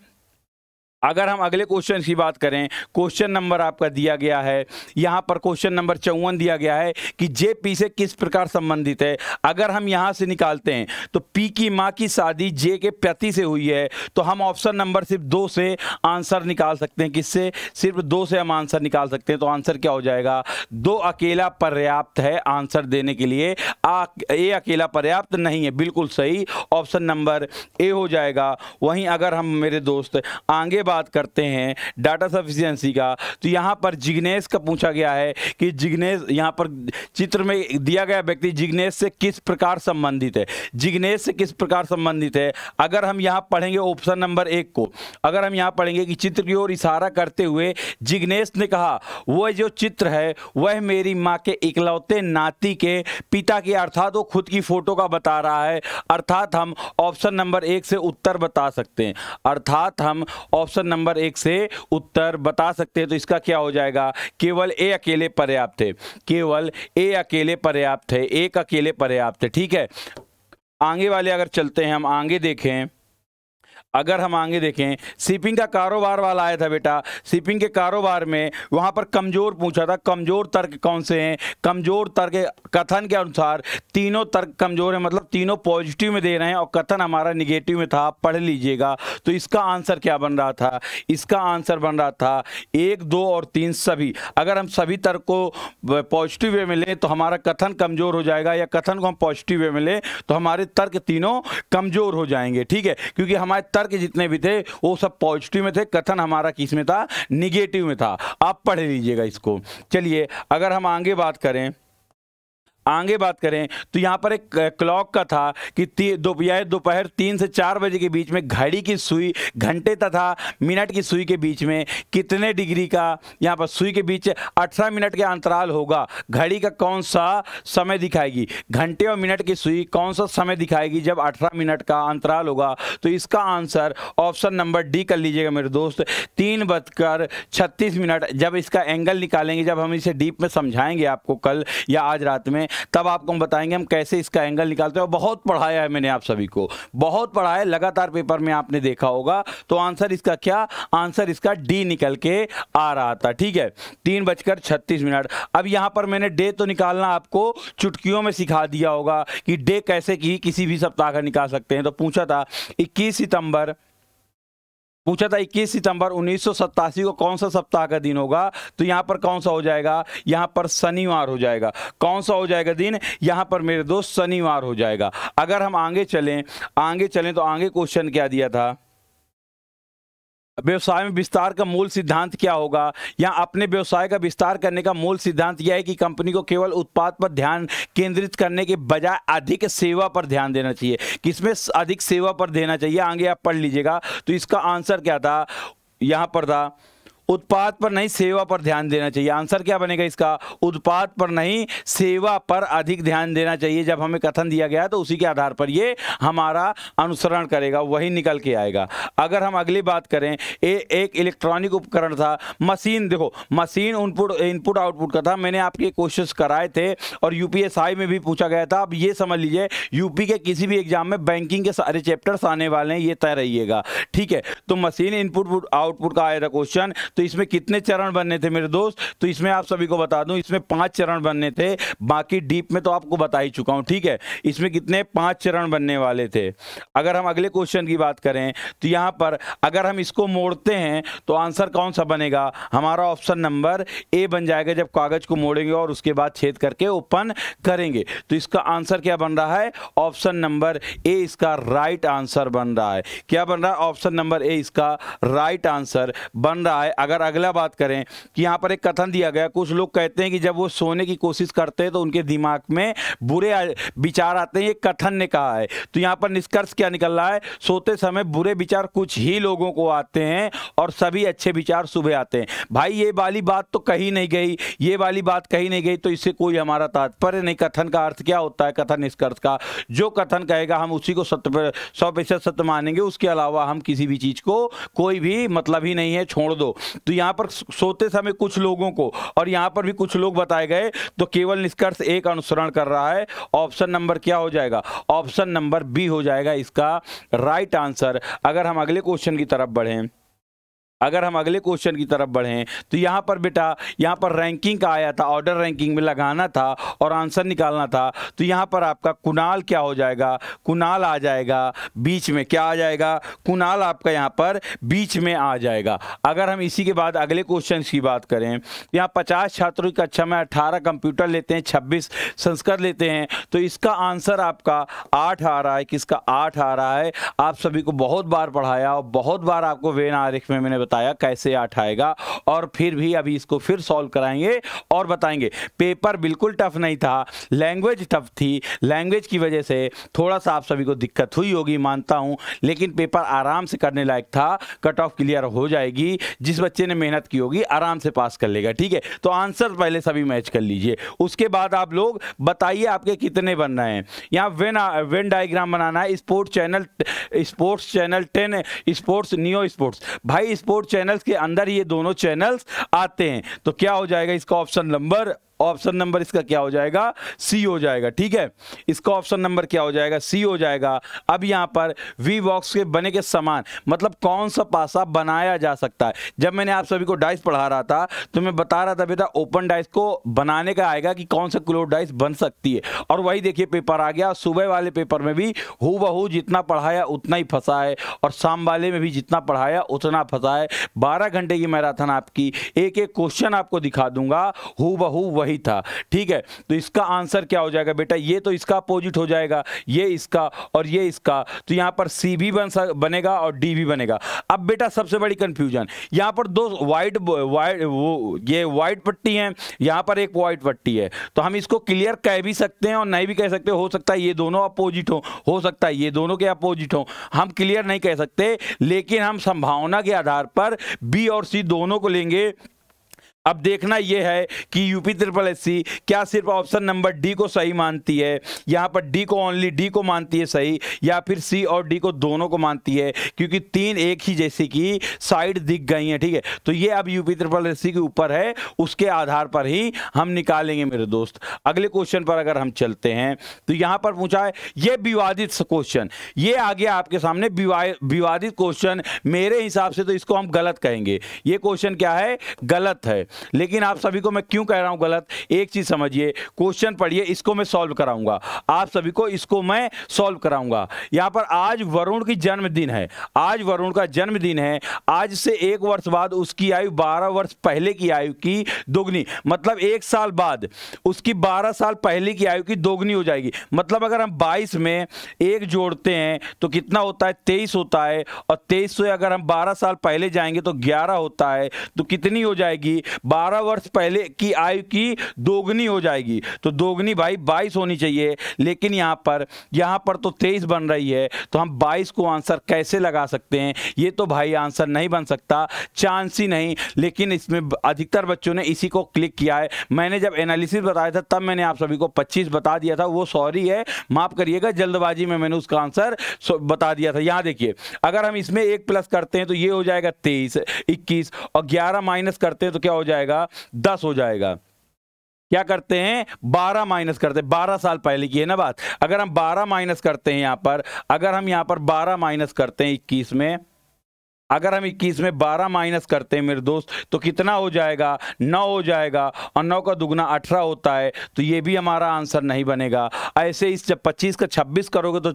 अगर हम अगले क्वेश्चन की बात करें, क्वेश्चन नंबर आपका दिया गया है, यहां पर क्वेश्चन नंबर 54 दिया गया है कि जे पी से किस प्रकार संबंधित है। अगर हम यहां से निकालते हैं तो पी की मां की शादी जे के पति से हुई है, तो हम ऑप्शन नंबर सिर्फ 2 से आंसर निकाल सकते हैं। किससे? सिर्फ 2 से हम आंसर निकाल सकते हैं। तो आंसर क्या हो जाएगा? 2 अकेला पर्याप्त है आंसर देने के लिए। ए अकेला पर्याप्त नहीं है। बिल्कुल सही, ऑप्शन नंबर ए हो जाएगा। वहीं अगर हम मेरे दोस्त आगे बात करते हैं डाटा सफिशिएंसी का, तो यहां पर जिग्नेश का पूछा गया है कि जिग्नेश, यहां पर चित्र में दिया गया व्यक्ति जिग्नेश से किस प्रकार संबंधित है। जिग्नेश से किस प्रकार संबंधित है? अगर हम यहां पढ़ेंगे ऑप्शन नंबर 1 को, अगर हम यहां पढ़ेंगे कि चित्र की ओर इशारा करते हुए जिग्नेश ने कहा, वह जो चित्र है वह मेरी मां के इकलौते नाती के पिता की, अर्थात वो खुद की फोटो का बता रहा है। अर्थात हम ऑप्शन नंबर 1 से उत्तर बता सकते हैं। अर्थात हम ऑप्शन नंबर 1 से उत्तर बता सकते हैं। तो इसका क्या हो जाएगा? केवल ए अकेले पर्याप्त है। केवल ए अकेले पर्याप्त है। एक अकेले पर्याप्त है। ठीक है, आगे वाले अगर चलते हैं, हम आगे देखें, अगर हम आगे देखें, शिपिंग का कारोबार वाला आया था बेटा। शिपिंग के कारोबार में वहां पर कमजोर पूछा था। कमजोर तर्क कौन से हैं? कमजोर तर्क कथन के अनुसार तीनों तर्क कमजोर है, मतलब तीनों पॉजिटिव में दे रहे हैं और कथन हमारा निगेटिव में था। पढ़ लीजिएगा। तो इसका आंसर क्या बन रहा था? इसका आंसर बन रहा था 1, 2 और 3 सभी। अगर हम सभी तर्क को पॉजिटिव वे में लें तो हमारा कथन कमजोर हो जाएगा, या कथन को हम पॉजिटिव वे में लें तो हमारे तर्क तीनों कमजोर हो जाएंगे। ठीक है, क्योंकि हमारे तर्क जितने भी थे वो सब पॉजिटिव में थे, कथन हमारा किस में था? निगेटिव में था। आप पढ़ लीजिएगा इसको। चलिए, अगर हम आगे बात करें, तो यहाँ पर एक क्लॉक का था कि दोपहर 3 से 4 बजे के बीच में घड़ी की सुई घंटे तथा मिनट की सुई के बीच में कितने डिग्री का, यहाँ पर सुई के बीच 18 मिनट के अंतराल होगा। घड़ी का कौन सा समय दिखाएगी? घंटे और मिनट की सुई कौन सा समय दिखाएगी जब 18 मिनट का अंतराल होगा? तो इसका आंसर ऑप्शन नंबर डी कर लीजिएगा मेरे दोस्त, 3:36। जब इसका एंगल निकालेंगे, जब हम इसे डीप में समझाएंगे आपको कल या आज रात में, तब आपको हम बताएंगे हम कैसे इसका एंगल निकालते हैं। बहुत पढ़ाया है मैंने आप सभी को, बहुत पढ़ाया है, लगातार पेपर में आपने देखा होगा। तो आंसर इसका क्या? आंसर इसका डी निकल के आ रहा था। ठीक है, 3:36। अब यहां पर मैंने डे तो निकालना आपको चुटकियों में सिखा दिया होगा कि डे कैसे की किसी भी सप्ताह का निकाल सकते हैं। तो पूछा था 21 सितंबर 1987 को कौन सा सप्ताह का दिन होगा? तो यहां पर कौन सा हो जाएगा? यहां पर शनिवार हो जाएगा। कौन सा हो जाएगा दिन? यहां पर मेरे दोस्त शनिवार हो जाएगा। अगर हम आगे चलें तो आगे क्वेश्चन क्या दिया था? व्यवसाय में विस्तार का मूल सिद्धांत क्या होगा? या अपने व्यवसाय का विस्तार करने का मूल सिद्धांत यह है कि कंपनी को केवल उत्पाद पर ध्यान केंद्रित करने के बजाय अधिक सेवा पर ध्यान देना चाहिए। किसमें? अधिक सेवा पर देना चाहिए। आगे आप पढ़ लीजिएगा। तो इसका आंसर क्या था? यहां पर था उत्पाद पर नहीं सेवा पर ध्यान देना चाहिए। आंसर क्या बनेगा इसका? उत्पाद पर नहीं सेवा पर अधिक ध्यान देना चाहिए। जब हमें कथन दिया गया तो उसी के आधार पर ये हमारा अनुसरण करेगा, वही निकल के आएगा। अगर हम अगली बात करें, एक इलेक्ट्रॉनिक उपकरण था, मशीन। देखो, मशीन इनपुट आउटपुट का था। मैंने आपके क्वेश्चंस कराए थे और यूपीएसआई में भी पूछा गया था। अब ये समझ लीजिए, यूपी के किसी भी एग्जाम में बैंकिंग के सारे चैप्टर्स आने वाले हैं, ये तय रहिएगा। ठीक है, तो मशीन इनपुट आउटपुट का आया था क्वेश्चन। तो इसमें कितने चरण बनने थे मेरे दोस्त? तो इसमें आप सभी को बता दूं, इसमें 5 चरण बनने थे। बाकी डीप में तो आपको बता ही चुका हूं, ठीक है। इसमें कितने 5 चरण बनने वाले थे। अगर हम अगले क्वेश्चन की बात करें तो यहां पर अगर हम इसको मोड़ते हैं तो आंसर कौन सा बनेगा? हमारा ऑप्शन नंबर ए बन जाएगा, जब कागज को मोड़ेंगे और उसके बाद छेद करके ओपन करेंगे। तो इसका आंसर क्या बन रहा है? ऑप्शन नंबर ए इसका राइट आंसर बन रहा है। क्या बन रहा है? ऑप्शन नंबर ए इसका राइट आंसर बन रहा है। अगर अगला बात करें कि यहां पर एक कथन दिया गया, कुछ लोग कहते हैं कि जब वो सोने की कोशिश करते हैं तो उनके दिमाग में बुरे विचार आते हैं, ये कथन ने कहा है। तो यहां पर निष्कर्ष क्या निकल रहा है? सोते समय बुरे विचार कुछ ही लोगों को आते हैं और सभी अच्छे विचार सुबह आते हैं। भाई ये वाली बात तो कही नहीं गई, ये वाली बात कही नहीं गई, तो इससे कोई हमारा तात्पर्य नहीं। कथन का अर्थ क्या होता है? कथन निष्कर्ष का जो कथन कहेगा हम उसी को 100% सत्य मानेंगे, उसके अलावा हम किसी भी चीज को कोई भी मतलब ही नहीं है, छोड़ दो। तो यहां पर सोते समय कुछ लोगों को और यहां पर भी कुछ लोग बताए गए, तो केवल निष्कर्ष एक अनुसरण कर रहा है। ऑप्शन नंबर क्या हो जाएगा? ऑप्शन नंबर बी हो जाएगा इसका राइट आंसर। अगर हम अगले क्वेश्चन की तरफ बढ़ें तो यहां पर बेटा यहां पर रैंकिंग का आया था, ऑर्डर रैंकिंग में लगाना था और आंसर निकालना था। तो यहां पर आपका कुणाल क्या हो जाएगा? कुणाल आ जाएगा बीच में। क्या आ जाएगा? कुणाल आपका यहां पर बीच में आ जाएगा। अगर हम इसी के बाद अगले क्वेश्चन की बात करें, यहां 50 छात्रों की कक्षा में 18 कंप्यूटर लेते हैं, 26 संस्कृत लेते हैं, तो इसका आंसर आपका 8 आ रहा है। किसका? 8 आ रहा है। आप सभी को बहुत बार पढ़ाया और बहुत बार आपको वेन आरेख में मैंने बताया कैसे 8 आएगा, और फिर भी अभी इसको फिर सॉल्व कराएंगे और बताएंगे। पेपर बिल्कुल टफ नहीं था, लैंग्वेज टफ थी। लैंग्वेज की वजह से थोड़ा सा आप सभी को दिक्कत हुई होगी, मानता हूं, लेकिन पेपर आराम से करने लायक था। कट ऑफ क्लियर हो जाएगी, जिस बच्चे ने मेहनत की होगी आराम से पास कर लेगा, ठीक है। तो आंसर पहले सभी मैच कर लीजिए, उसके बाद आप लोग बताइए आपके कितने बन रहे हैं। यहाँ वेन डायग्राम बनाना है। Sports channel 10, sports neo sports. भाई स्पोर्ट्स चैनल्स के अंदर ये दोनों चैनल्स आते हैं, तो क्या हो जाएगा इसका ऑप्शन नंबर इसका क्या हो जाएगा? सी हो जाएगा, ठीक है। इसका ऑप्शन नंबर क्या हो जाएगा? सी हो जाएगा। अब यहां पर वी बॉक्स के बने के समान मतलब कौन सा पासा बनाया जा सकता है। जब मैंने आप सभी को डाइस पढ़ा रहा था तो मैं बता रहा था बेटा ओपन डाइस को बनाने का आएगा कि कौन सा क्लोज डाइस बन सकती है, और वही देखिए पेपर आ गया। सुबह वाले पेपर में भी हूबहू जितना पढ़ाया उतना ही फंसा है, और शाम वाले में भी जितना पढ़ाया उतना फंसा है। 12 घंटे की मैराथन आपकी, एक एक क्वेश्चन आपको दिखा दूंगा, हूबहू वही था, ठीक है। तो इसका आंसर क्या हो जाएगा बेटा? ये तो इसका अपोजिट हो जाएगा, ये इसका और ये इसका। तो यहां पर सी भी बनेगा और डी भी बनेगा। अब बेटा सबसे बड़ी कंफ्यूजन, यहां पर दो वाइट पट्टी है, यहां पर एक व्हाइट पट्टी है। तो हम इसको क्लियर कह भी सकते हैं और नहीं भी कह सकते। हो सकता है ये दोनों अपोजिट हो सकता है ये दोनों के अपोजिट हो। हम क्लियर नहीं कह सकते, लेकिन हम संभावना के आधार पर बी और सी दोनों को लेंगे। अब देखना यह है कि यूपी SSSC क्या सिर्फ ऑप्शन नंबर डी को सही मानती है, यहां पर डी को ओनली डी को मानती है सही, या फिर सी और डी को दोनों को मानती है, क्योंकि तीन एक ही जैसी की साइड दिख गई हैं, ठीक है। तो ये अब यूपी SSSC के ऊपर है, उसके आधार पर ही हम निकालेंगे मेरे दोस्त। अगले क्वेश्चन पर अगर हम चलते हैं तो यहां पर पूछा है ये विवादित क्वेश्चन, ये आ गया आपके सामने विवादित क्वेश्चन। मेरे हिसाब से तो इसको हम गलत कहेंगे। ये क्वेश्चन क्या है? गलत है। लेकिन आप सभी को मैं क्यों कह रहा हूं गलत, एक चीज समझिए। क्वेश्चन पढ़िए, इसको मैं सॉल्व कराऊंगा आप सभी को, इसको मैं सॉल्व कराऊंगा। यहां पर आज वरुण की जन्मदिन है, आज वरुण का जन्मदिन है। आज से 1 वर्ष बाद उसकी आयु 12 वर्ष पहले की आयु की दोगुनी, मतलब 1 साल बाद उसकी 12 साल पहले की आयु की दोगुनी हो जाएगी। मतलब अगर हम 22 में 1 जोड़ते हैं तो कितना होता है? 23 होता है, और 23 से अगर हम 12 साल पहले जाएंगे तो 11 होता है। तो कितनी हो जाएगी? 12 वर्ष पहले की आयु की दोगुनी हो जाएगी। तो दोगुनी भाई 22 होनी चाहिए, लेकिन यहां पर तो 23 बन रही है। तो हम 22 को आंसर कैसे लगा सकते हैं? ये तो भाई आंसर नहीं बन सकता, चांस ही नहीं। लेकिन इसमें अधिकतर बच्चों ने इसी को क्लिक किया है। मैंने जब एनालिसिस बताया था तब मैंने आप सभी को 25 बता दिया था, वो सॉरी है, माफ करिएगा, जल्दबाजी में मैंने उसका आंसर बता दिया था। यहां देखिए, अगर हम इसमें 1 प्लस करते हैं तो ये हो जाएगा 23, 21, और 11 माइनस करते हैं तो क्या हो जाएगा? 10 हो जाएगा। क्या करते हैं? 12 माइनस करते हैं, 12 साल पहले की है ना बात। अगर हम 12 माइनस करते हैं यहां पर, अगर हम यहां पर 12 माइनस करते हैं 21 में, अगर हम 21 में 12 माइनस करते हैं मेरे दोस्त तो कितना हो जाएगा, 9 हो जाएगा, और 9 का दुगना 18 होता है, तो ये भी हमारा आंसर नहीं बनेगा। ऐसे ही जब 25 का 26 करोगे तो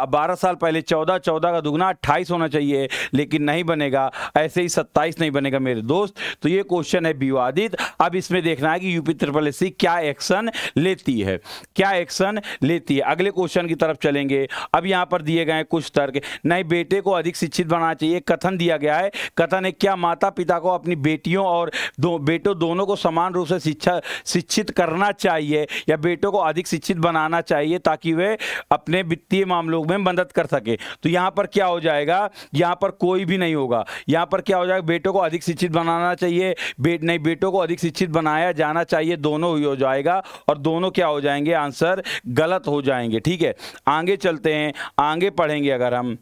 12 साल पहले 14, 14 का दुगना 28 होना चाहिए, लेकिन नहीं बनेगा। ऐसे ही 27 नहीं बनेगा मेरे दोस्त। तो ये क्वेश्चन है विवादित। अब इसमें देखना है कि यूपी SSSC क्या एक्शन लेती है, क्या एक्शन लेती है। अगले क्वेश्चन की तरफ चलेंगे। अब यहाँ पर दिए गए कुछ तर्क। नहीं, बेटे को अधिक शिक्षित बनाना चाहिए। कथन दिया गया है। कथन है, क्या माता पिता को अपनी बेटियों और बेटों दोनों को समान रूप से शिक्षित करना चाहिए या बेटों को अधिक शिक्षित बनाना चाहिए ताकि वे अपने वित्तीय मामलों में मदद कर सके। तो यहां पर क्या हो जाएगा, यहां पर कोई भी नहीं होगा। यहां पर क्या हो जाएगा, बेटों को अधिक शिक्षित बनाना चाहिए, नहीं बेटों को अधिक शिक्षित बनाया जाना चाहिए, दोनों ही हो जाएगा, और दोनों क्या हो जाएंगे, आंसर गलत हो जाएंगे। ठीक है, आगे चलते हैं, आगे पढ़ेंगे। अगर हम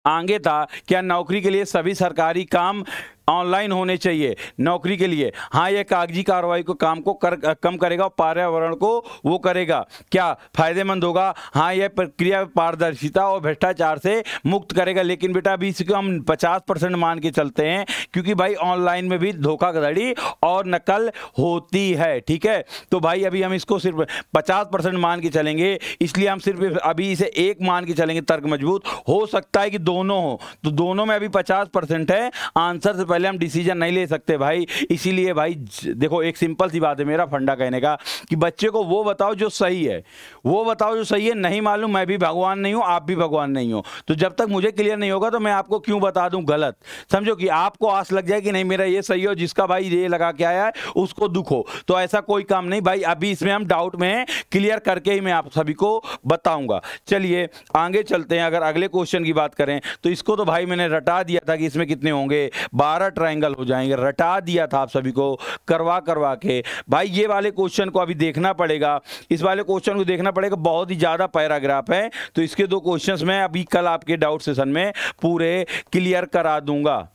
आगे था, क्या नौकरी के लिए सभी सरकारी काम ऑनलाइन होने चाहिए? नौकरी के लिए हाँ, यह कागजी कार्रवाई को काम को कम करेगा और पर्यावरण को वो करेगा। क्या फायदेमंद होगा? हाँ, यह प्रक्रिया पारदर्शिता और भ्रष्टाचार से मुक्त करेगा। लेकिन बेटा अभी इसको हम 50% मान के चलते हैं, क्योंकि भाई ऑनलाइन में भी धोखाधड़ी और नकल होती है। ठीक है, तो भाई अभी हम इसको सिर्फ 50% मान के चलेंगे, इसलिए हम सिर्फ अभी इसे एक मान के चलेंगे। तर्क मजबूत हो सकता है कि दोनों हो, तो दोनों में अभी 50% है। आंसर से पहले हम डिसीजन नहीं ले सकते भाई। इसीलिए भाई देखो, एक सिंपल सी बात है, मेरा फंडा कहने का कि बच्चे को वो बताओ जो सही है, वो बताओ जो सही है। नहीं मालूम, मैं भी भगवान नहीं हूं, आप भी भगवान नहीं हो, तो जब तक मुझे क्लियर नहीं होगा तो मैं आपको क्यों बता दूं गलत। समझो कि आपको आस लग जाए कि नहीं मेरा ये सही हो, जिसका भाई ये लगा के आया है उसको दुख हो, तो ऐसा कोई काम नहीं भाई। अभी इसमें हम डाउट में हैं, क्लियर करके ही मैं आप सभी को बताऊंगा। चलिए आगे चलते हैं। अगर अगले क्वेश्चन की बात करें तो इसको तो भाई मैंने रटा दिया था कि इसमें कितने होंगे, 12 ट्रायंगल हो जाएंगे। रटा दिया था आप सभी को करवा के। भाई ये वाले क्वेश्चन को अभी देखना पड़ेगा, इस वाले क्वेश्चन को देखना पड़ेगा। बहुत ही ज्यादा पैराग्राफ है, तो इसके 2 क्वेश्चंस मैं अभी कल आपके डाउट सेशन में पूरे क्लियर करा दूंगा।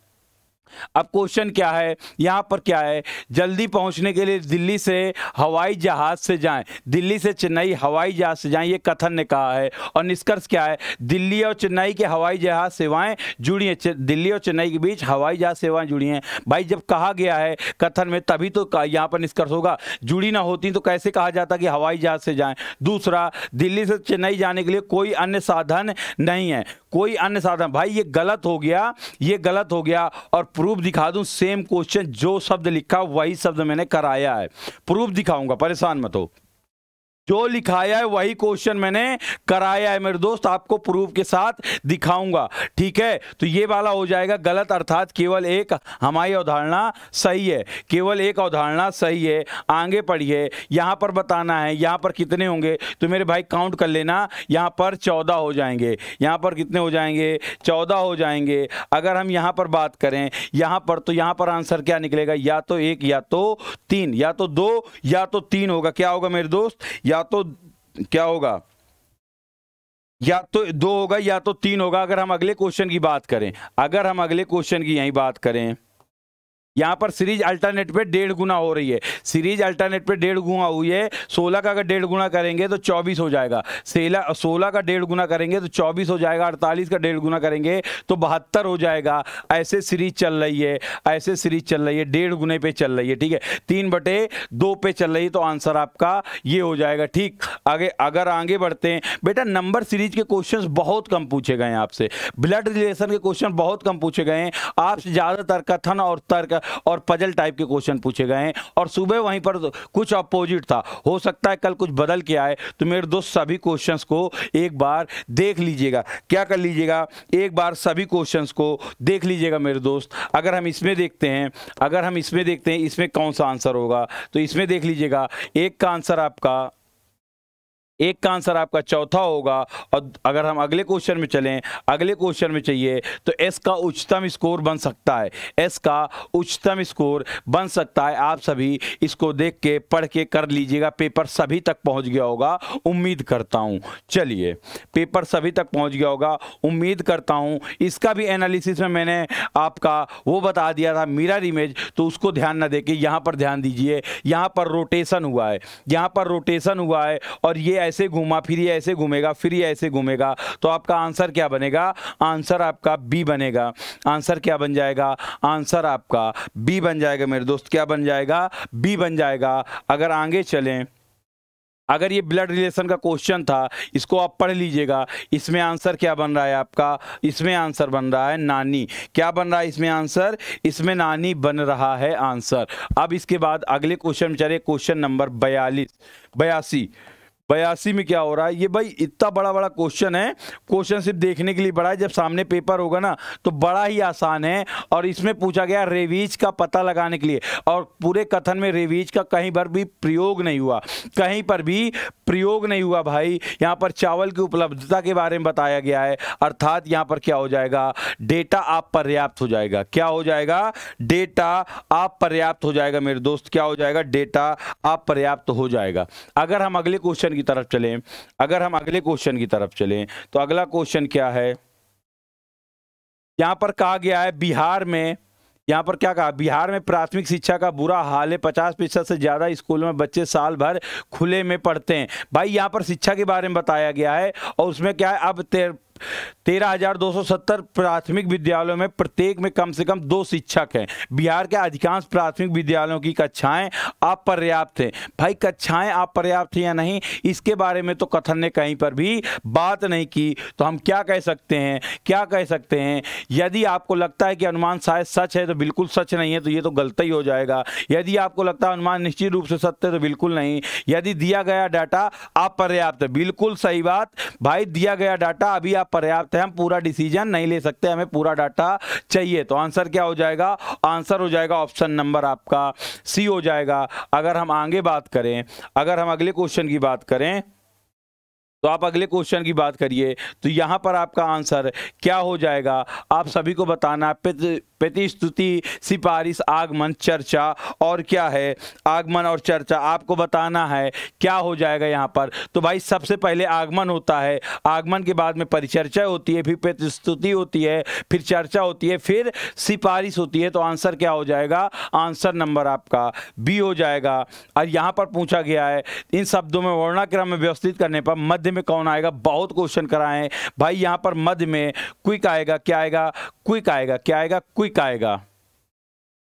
अब क्वेश्चन क्या है, यहां पर क्या है, जल्दी पहुंचने के लिए दिल्ली से हवाई जहाज से जाएं, दिल्ली से चेन्नई हवाई जहाज से जाएं, ये कथन ने कहा है। और निष्कर्ष क्या है, दिल्ली और चेन्नई के हवाई जहाज सेवाएं जुड़ी हैं, दिल्ली और चेन्नई के बीच हवाई जहाज सेवाएं जुड़ी हैं। भाई जब कहा गया है कथन में, तभी तो यहां पर निष्कर्ष होगा। जुड़ी ना होती तो कैसे कहा जाता कि हवाई जहाज से जाएं। दूसरा, दिल्ली से चेन्नई जाने के लिए कोई अन्य साधन नहीं है, कोई अन्य साधन। भाई ये गलत हो गया, ये गलत हो गया। और प्रूफ दिखा दूं, सेम क्वेश्चन जो शब्द लिखा वही शब्द मैंने कराया है। प्रूफ दिखाऊंगा, परेशान मत हो। जो लिखाया है वही क्वेश्चन मैंने कराया है मेरे दोस्त, आपको प्रूफ के साथ दिखाऊंगा। ठीक है, तो ये वाला हो जाएगा गलत, अर्थात केवल एक हमारी अवधारणा सही है, केवल एक अवधारणा सही है। आगे पढ़िए, यहां पर बताना है यहां पर कितने होंगे, तो मेरे भाई काउंट कर लेना। यहां पर 14 हो जाएंगे, यहां पर कितने हो जाएंगे, 14 हो जाएंगे। अगर हम यहां पर बात करें यहां पर, तो यहां पर आंसर क्या निकलेगा, या तो 1 या तो 3, या तो 2 या तो 3 होगा। क्या होगा मेरे दोस्त, या तो क्या होगा, या तो 2 होगा या तो 3 होगा। अगर हम अगले क्वेश्चन की बात करें, अगर हम अगले क्वेश्चन की यही बात करें, यहां पर सीरीज अल्टरनेट पे 1.5 गुना हो रही है, सीरीज अल्टरनेट पे 1.5 गुना हुई है। 16 का अगर 1.5 गुना करेंगे तो 24 हो जाएगा, 16 का 1.5 गुना करेंगे तो 24 हो जाएगा, 48 का 1.5 गुना करेंगे तो 72 हो जाएगा। ऐसे सीरीज चल रही है, ऐसे सीरीज चल रही है, 1.5 गुने पे चल रही है। ठीक है, 3/2 पे चल रही है, तो आंसर आपका ये हो जाएगा। ठीक, आगे अगर आगे बढ़ते हैं बेटा, नंबर सीरीज के क्वेश्चंस बहुत कम पूछे गए हैं आपसे, ब्लड रिलेशन के क्वेश्चन बहुत कम पूछे गए हैं आपसे, ज्यादातर कथन और तर्क और पजल टाइप के क्वेश्चन पूछे गए हैं। और सुबह वहीं पर कुछ अपोजिट था, हो सकता है कल कुछ बदल के आए। तो मेरे दोस्त सभी क्वेश्चंस को एक बार देख लीजिएगा, क्या कर लीजिएगा, एक बार सभी क्वेश्चंस को देख लीजिएगा मेरे दोस्त। अगर हम इसमें देखते हैं, अगर हम इसमें देखते हैं इसमें कौन सा आंसर होगा, तो इसमें देख लीजिएगा, एक का आंसर आपका चौथा होगा। और अगर हम अगले क्वेश्चन में चलें, अगले क्वेश्चन में चाहिए तो एस का उच्चतम स्कोर बन सकता है, एस का उच्चतम स्कोर बन सकता है। आप सभी इसको देख के पढ़ के कर लीजिएगा, पेपर सभी तक पहुंच गया होगा उम्मीद करता हूं। चलिए, पेपर सभी तक पहुंच गया होगा उम्मीद करता हूं। इसका भी एनालिसिस में मैंने आपका वो बता दिया था, मिरर इमेज, तो उसको ध्यान न देके यहां पर ध्यान दीजिए। यहां पर रोटेशन हुआ है, यहां पर रोटेशन हुआ है, और ये ऐसे घूमा, फिर ये ऐसे घूमेगा, फिर ये ऐसे घूमेगा, तो आपका आंसर क्या बनेगा? आंसर आपका बी बनेगा। आंसर क्या बन जाएगा? आंसर आपका बी बन जाएगा मेरे दोस्त। क्या बन जाएगा? बी बन जाएगा। अगर आगे चलें, अगर ये ब्लड रिलेशन का क्वेश्चन था, इसको आप पढ़ लीजिएगा। इसमें आंसर क्या बन रहा है आपका? इसमें आंसर बन रहा है नानी। क्या बन रहा है इसमें आंसर? इसमें नानी बन रहा है आंसर। अब इसके बाद अगले क्वेश्चन में चले, क्वेश्चन नंबर 82 में क्या हो रहा है? ये भाई इतना बड़ा बड़ा क्वेश्चन है, क्वेश्चन सिर्फ देखने के लिए बड़ा है, जब सामने पेपर होगा ना तो बड़ा ही आसान है। और इसमें पूछा गया रेवीज का पता लगाने के लिए, और पूरे कथन में रेवीज का कहीं पर भी प्रयोग नहीं हुआ, कहीं पर भी प्रयोग नहीं हुआ भाई। यहाँ पर चावल की उपलब्धता के बारे में बताया गया है, अर्थात यहाँ पर क्या हो जाएगा? डेटा आप पर्याप्त हो जाएगा। क्या हो जाएगा? डेटा आप पर्याप्त हो जाएगा मेरे दोस्त। क्या हो जाएगा? डेटा आप पर्याप्त हो जाएगा। अगर हम अगले क्वेश्चन की तरफ चलें, तो अगला क्वेश्चन क्या है? यहां पर कहा गया है बिहार में, यहाँ पर क्या कहा? बिहार में प्राथमिक शिक्षा का बुरा हाल है, 50% से ज्यादा स्कूलों में बच्चे साल भर खुले में पढ़ते हैं। भाई यहाँ पर शिक्षा के बारे में बताया गया है, और उसमें क्या है? अब 13,270 प्राथमिक विद्यालयों में प्रत्येक में कम से कम 2 शिक्षक हैं। बिहार के अधिकांश प्राथमिक विद्यालयों की कक्षाएं अपर्याप्त हैं। भाई कक्षाएं अपर्याप्त हैं या नहीं, इसके बारे में तो कथन ने कहीं पर भी बात नहीं की। तो हम क्या कह सकते हैं? यदि आपको लगता है कि अनुमान शायद सच है तो बिल्कुल सच नहीं है, तो ये तो गलत ही हो जाएगा। यदि आपको लगता है अनुमान निश्चित रूप से सत्य है तो बिल्कुल नहीं। यदि दिया गया डाटा अपर्याप्त है, बिल्कुल सही बात भाई, दिया गया डाटा अभी पर्याप्त है, हम पूरा डिसीजन नहीं ले सकते, हमें पूरा डाटा चाहिए। तो आंसर क्या हो जाएगा? आंसर हो जाएगा ऑप्शन नंबर आपका सी हो जाएगा। अगर हम आगे बात करें, अगर हम अगले क्वेश्चन की बात करें, तो आप अगले क्वेश्चन की बात करिए, तो यहां पर आपका आंसर क्या हो जाएगा? आप सभी को बताना। प्रतिस्तुति, सिफारिश, आगमन, चर्चा, और क्या है? आगमन और चर्चा आपको बताना है क्या हो जाएगा यहाँ पर। तो भाई सबसे पहले आगमन होता है, आगमन के बाद में परिचर्चा होती है, फिर प्रतिस्तुति होती है, फिर चर्चा होती है, फिर सिफारिश होती है। तो आंसर क्या हो जाएगा? आंसर नंबर आपका बी हो जाएगा। और यहाँ पर पूछा गया है इन शब्दों में वर्णाक्रम में व्यवस्थित करने पर मध्य में कौन आएगा? बहुत क्वेश्चन कराए भाई। यहाँ पर मध्य में क्विक आएगा। क्या आएगा? क्विक आएगा। क्या आएगा? क्विक आएगा।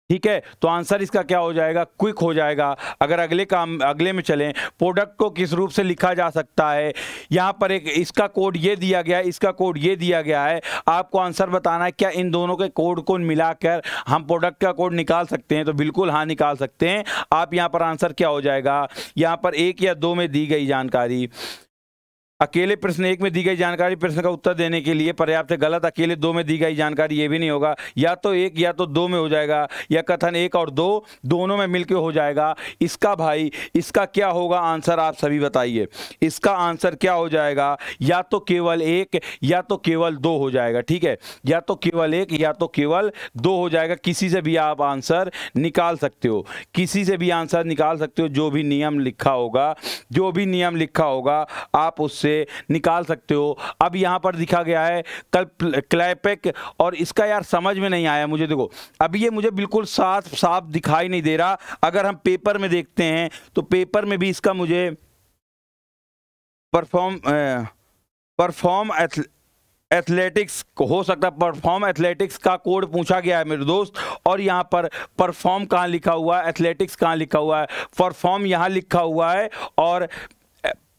ठीक है, तो आंसर इसका क्या हो जाएगा? क्विक हो जाएगा। अगर अगले में चलें, प्रोडक्ट को किस रूप से लिखा जा सकता है? यहां पर एक इसका कोड ये दिया गया है, इसका कोड ये दिया गया है। आपको आंसर बताना है क्या इन दोनों के कोड को मिलाकर हम प्रोडक्ट का कोड निकाल सकते हैं? तो बिल्कुल हाँ, निकाल सकते हैं आप। यहां पर आंसर क्या हो जाएगा? यहां पर 1 या 2 में दी गई जानकारी, अकेले प्रश्न 1 में दी गई जानकारी प्रश्न का उत्तर देने के लिए पर्याप्त है। गलत। अकेले 2 में दी गई जानकारी ये भी नहीं होगा, या तो 1 या तो 2 में हो जाएगा, या कथन 1 और 2 दोनों में मिलकर हो जाएगा। इसका भाई, इसका क्या होगा आंसर? आप सभी बताइए, इसका आंसर क्या हो जाएगा? या तो केवल 1 या तो केवल 2 हो जाएगा। ठीक है, या तो केवल 1 या तो केवल 2 हो जाएगा। किसी से भी आप आंसर निकाल सकते हो, किसी से भी आंसर निकाल सकते हो। जो भी नियम लिखा होगा आप उससे निकाल सकते हो। अब यहां पर दिखा गया है क्लैपेक, और इसका यार समझ में नहीं आया मुझे। देखो अभी ये मुझे बिल्कुल साफ दिखाई नहीं दे रहा। अगर हम पेपर में देखते हैं तो पेपर में भी इसका मुझे परफॉर्म एथलेटिक्स हो सकता है, परफॉर्म एथलेटिक्स का कोड पूछा गया है मेरे दोस्त। और यहाँ पर परफॉर्म कहाँ लिखा हुआ है, एथलेटिक्स कहाँ लिखा हुआ है? परफॉर्म यहाँ लिखा हुआ है, और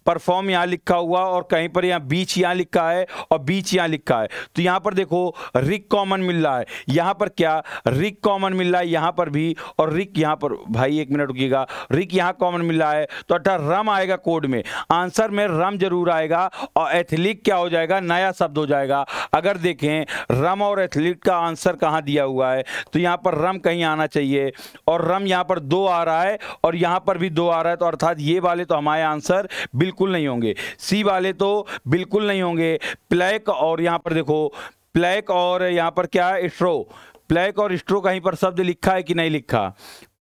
परफॉर्म यहाँ लिखा हुआ, और कहीं पर यहाँ बीच यहाँ लिखा है, और बीच यहाँ लिखा है। तो यहाँ पर देखो रिक कॉमन मिल रहा है, यहाँ पर क्या रिक कॉमन मिल रहा है, यहाँ पर भी, और रिक यहाँ पर। भाई 1 मिनट रुकिएगा, रिक यहाँ कॉमन मिल रहा है, तो अर्थात रम आएगा कोड में, आंसर में रम जरूर आएगा। और एथलीट क्या हो जाएगा? नया शब्द हो जाएगा। अगर देखें रम और एथलीट का आंसर कहाँ दिया हुआ है, तो यहाँ पर रम कहीं आना चाहिए, और रम यहाँ पर 2 आ रहा है, और यहाँ पर भी 2 आ रहा है। तो अर्थात ये वाले तो हमारे आंसर बिल्कुल नहीं होंगे, सी वाले तो बिल्कुल नहीं होंगे। प्लैक, और यहां पर देखो प्लैक, और यहां पर क्या है? स्ट्रो। प्लैक और स्ट्रो कहीं पर शब्द लिखा है कि नहीं लिखा?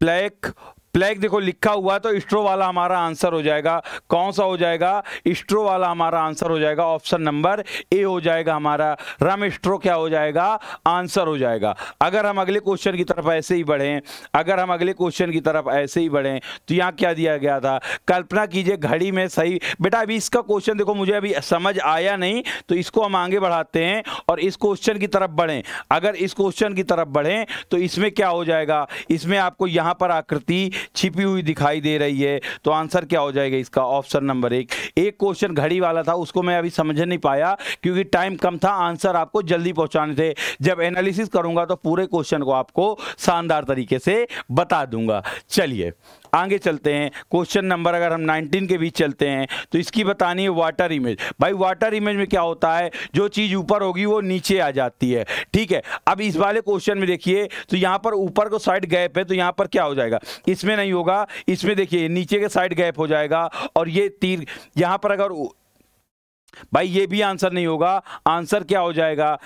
प्लैक प्लेग देखो लिखा हुआ है तो स्ट्रो वाला हमारा आंसर हो जाएगा। कौन सा हो जाएगा? स्ट्रो वाला हमारा आंसर हो जाएगा। ऑप्शन नंबर ए हो जाएगा हमारा। रम स्ट्रो क्या हो जाएगा? आंसर हो जाएगा। अगर हम अगले क्वेश्चन की तरफ ऐसे ही बढ़ें, अगर हम अगले क्वेश्चन की तरफ ऐसे ही बढ़ें तो यहाँ क्या दिया गया था? कल्पना कीजिए घड़ी में सही। बेटा अभी इसका क्वेश्चन देखो मुझे अभी समझ आया नहीं, तो इसको हम आगे बढ़ाते हैं और इस क्वेश्चन की तरफ बढ़ें। अगर इस क्वेश्चन की तरफ बढ़ें तो इसमें क्या हो जाएगा? इसमें आपको यहाँ पर आकृति छिपी हुई दिखाई दे रही है, तो आंसर क्या हो जाएगा इसका? ऑप्शन नंबर एक। एक क्वेश्चन घड़ी वाला था, उसको मैं अभी समझ नहीं पाया क्योंकि टाइम कम था, आंसर आपको जल्दी पहुंचाने थे। जब एनालिसिस करूंगा तो पूरे क्वेश्चन को आपको शानदार तरीके से बता दूंगा। चलिए आगे चलते हैं। क्वेश्चन नंबर अगर हम 19 के बीच चलते हैं तो इसकी बतानी है वाटर इमेज। भाई वाटर इमेज में क्या होता है? जो चीज ऊपर होगी वो नीचे आ जाती है, ठीक है। अब इस वाले क्वेश्चन में देखिए तो यहां पर ऊपर को साइड गैप है, तो यहां पर क्या हो जाएगा? इसमें नहीं होगा, इसमें देखिए नीचे के साइड गैप हो जाएगा और ये तीर यहां पर अगर भाई ये भी आंसर नहीं होगा। आंसर क्या हो जाएगा?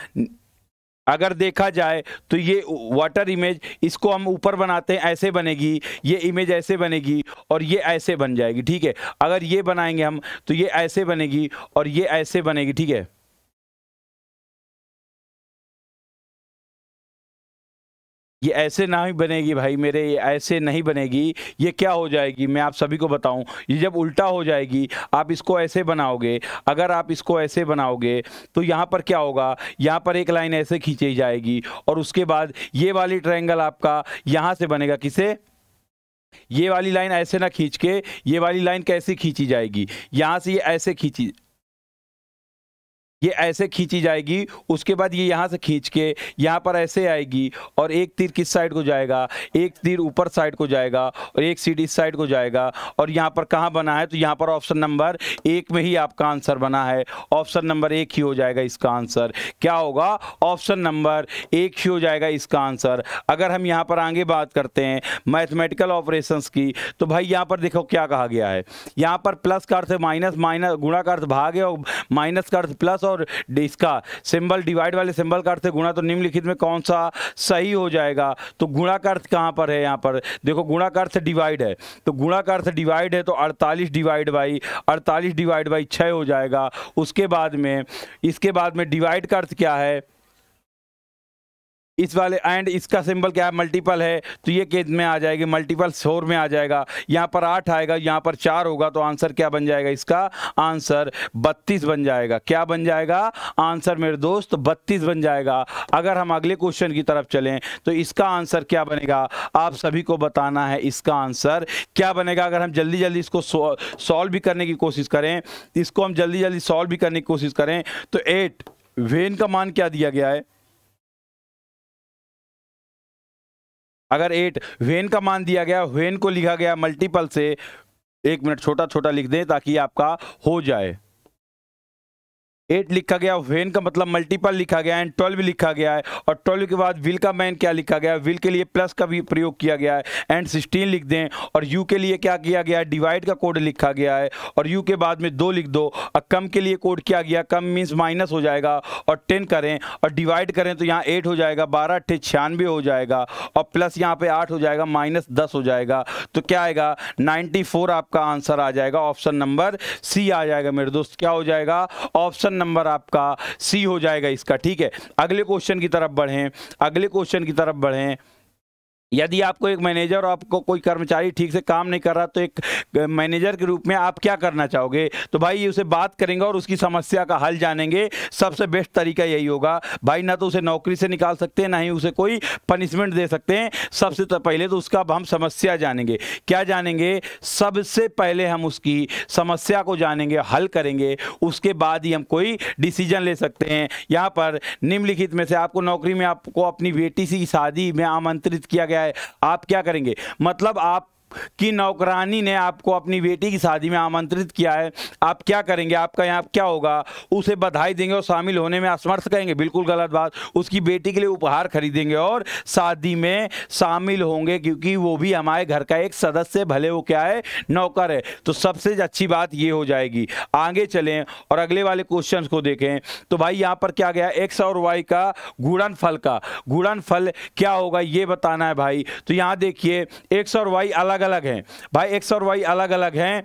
अगर देखा जाए तो ये वाटर इमेज, इसको हम ऊपर बनाते हैं, ऐसे बनेगी, ये इमेज ऐसे बनेगी और ये ऐसे बन जाएगी, ठीक है। अगर ये बनाएंगे हम तो ये ऐसे बनेगी और ये ऐसे बनेगी, ठीक है। ये ऐसे नहीं बनेगी भाई मेरे, ये ऐसे नहीं बनेगी। ये क्या हो जाएगी मैं आप सभी को बताऊं, ये जब उल्टा हो जाएगी, आप इसको ऐसे बनाओगे, अगर आप इसको ऐसे बनाओगे तो यहाँ पर क्या होगा? यहाँ पर एक लाइन ऐसे खींची जाएगी और उसके बाद ये वाली ट्रायंगल आपका यहाँ से बनेगा। किसे? ये वाली लाइन ऐसे ना खींच के, ये वाली लाइन कैसे खींची जाएगी? यहाँ से ये ऐसे खींची, ये ऐसे खींची जाएगी, उसके बाद ये यहाँ से खींच के यहाँ पर ऐसे आएगी और एक तीर किस साइड को जाएगा? एक तीर ऊपर साइड को जाएगा और एक तीर इस साइड को जाएगा। और यहाँ पर कहाँ बना है? तो यहाँ पर ऑप्शन नंबर एक में ही आपका आंसर बना है। ऑप्शन नंबर एक ही हो जाएगा इसका आंसर। क्या होगा? ऑप्शन नंबर एक ही हो जाएगा इसका आंसर। अगर हम यहाँ पर आगे बात करते हैं मैथमेटिकल ऑपरेशंस की, तो भाई यहाँ पर देखो क्या कहा गया है। यहाँ पर प्लस का अर्थ माइनस, माइनस गुणा का अर्थ भाग है और माइनस का अर्थ प्लस, और इसका सिंबल डिवाइड वाले सिंबल का अर्थ गुणा। तो निम्नलिखित में कौन सा सही हो जाएगा? तो गुणा का अर्थ कहां पर है? यहां पर देखो गुणा का अर्थ डिवाइड है, तो गुणा का अर्थ डिवाइड है तो 48 डिवाइड बाई 6 हो जाएगा। उसके बाद में इसके बाद में डिवाइड का अर्थ क्या है? इस वाले एंड इसका सिंबल क्या है? मल्टीपल है, तो ये किस में आ जाएगी? मल्टीपल 4 में आ जाएगा। यहाँ पर 8 आएगा, यहाँ पर 4 होगा, तो आंसर क्या बन जाएगा? इसका आंसर 32 बन जाएगा। क्या बन जाएगा? आंसर मेरे दोस्त 32 बन जाएगा। अगर हम अगले क्वेश्चन की तरफ चलें तो इसका आंसर क्या बनेगा? आप सभी को बताना है इसका आंसर क्या बनेगा। अगर हम जल्दी जल्दी इसको सॉल्व भी करने की कोशिश करें, इसको हम जल्दी जल्दी सॉल्व भी करने की कोशिश करें तो 8 वेन का मान क्या दिया गया है? अगर 8 वेन का मान दिया गया, वेन को लिखा गया मल्टीपल से, एक मिनट छोटा छोटा लिख दें ताकि आपका हो जाए। 8 लिखा गया, वेन का मतलब मल्टीपल लिखा गया, एंड 12 लिखा गया है, और 12 के बाद विल का मैन क्या लिखा गया? विल के लिए प्लस का भी प्रयोग किया गया है, एंड 16 लिख दें। और यू के लिए क्या किया गया है? डिवाइड का कोड लिखा गया है, और यू के बाद में 2 लिख दो। और कम के लिए कोड क्या गया? कम मीन्स माइनस हो जाएगा, और 10 करें और डिवाइड करें तो यहाँ 8 हो जाएगा, 12 8 96 हो जाएगा, और प्लस यहाँ पे 8 हो जाएगा, माइनस 10 हो जाएगा। तो क्या आएगा? 94 आपका आंसर आ जाएगा। ऑप्शन नंबर सी आ जाएगा मेरे दोस्त। क्या हो जाएगा? ऑप्शन नंबर आपका सी हो जाएगा इसका, ठीक है। अगले क्वेश्चन की तरफ बढ़ें, अगले क्वेश्चन की तरफ बढ़ें। यदि आपको एक मैनेजर और आपको कोई कर्मचारी ठीक से काम नहीं कर रहा, तो एक मैनेजर के रूप में आप क्या करना चाहोगे? तो भाई उसे बात करेंगे और उसकी समस्या का हल जानेंगे। सबसे बेस्ट तरीका यही होगा भाई, ना तो उसे नौकरी से निकाल सकते हैं, ना ही उसे कोई पनिशमेंट दे सकते हैं। सबसे पहले तो उसका हम समस्या जानेंगे। क्या जानेंगे? सबसे पहले हम उसकी समस्या को जानेंगे, हल करेंगे, उसके बाद ही हम कोई डिसीजन ले सकते हैं। यहाँ पर निम्नलिखित में से आपको नौकरी में आपको अपनी बेटी की शादी में आमंत्रित किया गया है, आप क्या करेंगे? मतलब आप कि नौकरानी ने आपको अपनी बेटी की शादी में आमंत्रित किया है, आप क्या करेंगे? आपका यहाँ क्या होगा? उसे बधाई देंगे और शामिल होने में असमर्थ कहेंगे? बिल्कुल गलत बात। उसकी बेटी के लिए उपहार खरीदेंगे और शादी में शामिल होंगे, क्योंकि वो भी हमारे घर का एक सदस्य, भले वो क्या है? नौकर है। तो सबसे अच्छी बात ये हो जाएगी। आगे चलें और अगले वाले क्वेश्चन को देखें। तो भाई यहाँ पर क्या गया? एक्स और वाई का गुणनफल का गुणनफल क्या होगा ये बताना है भाई। तो यहाँ देखिए एक्स और वाई अलग अलग हैं भाई, एक्स और वाई अलग अलग हैं।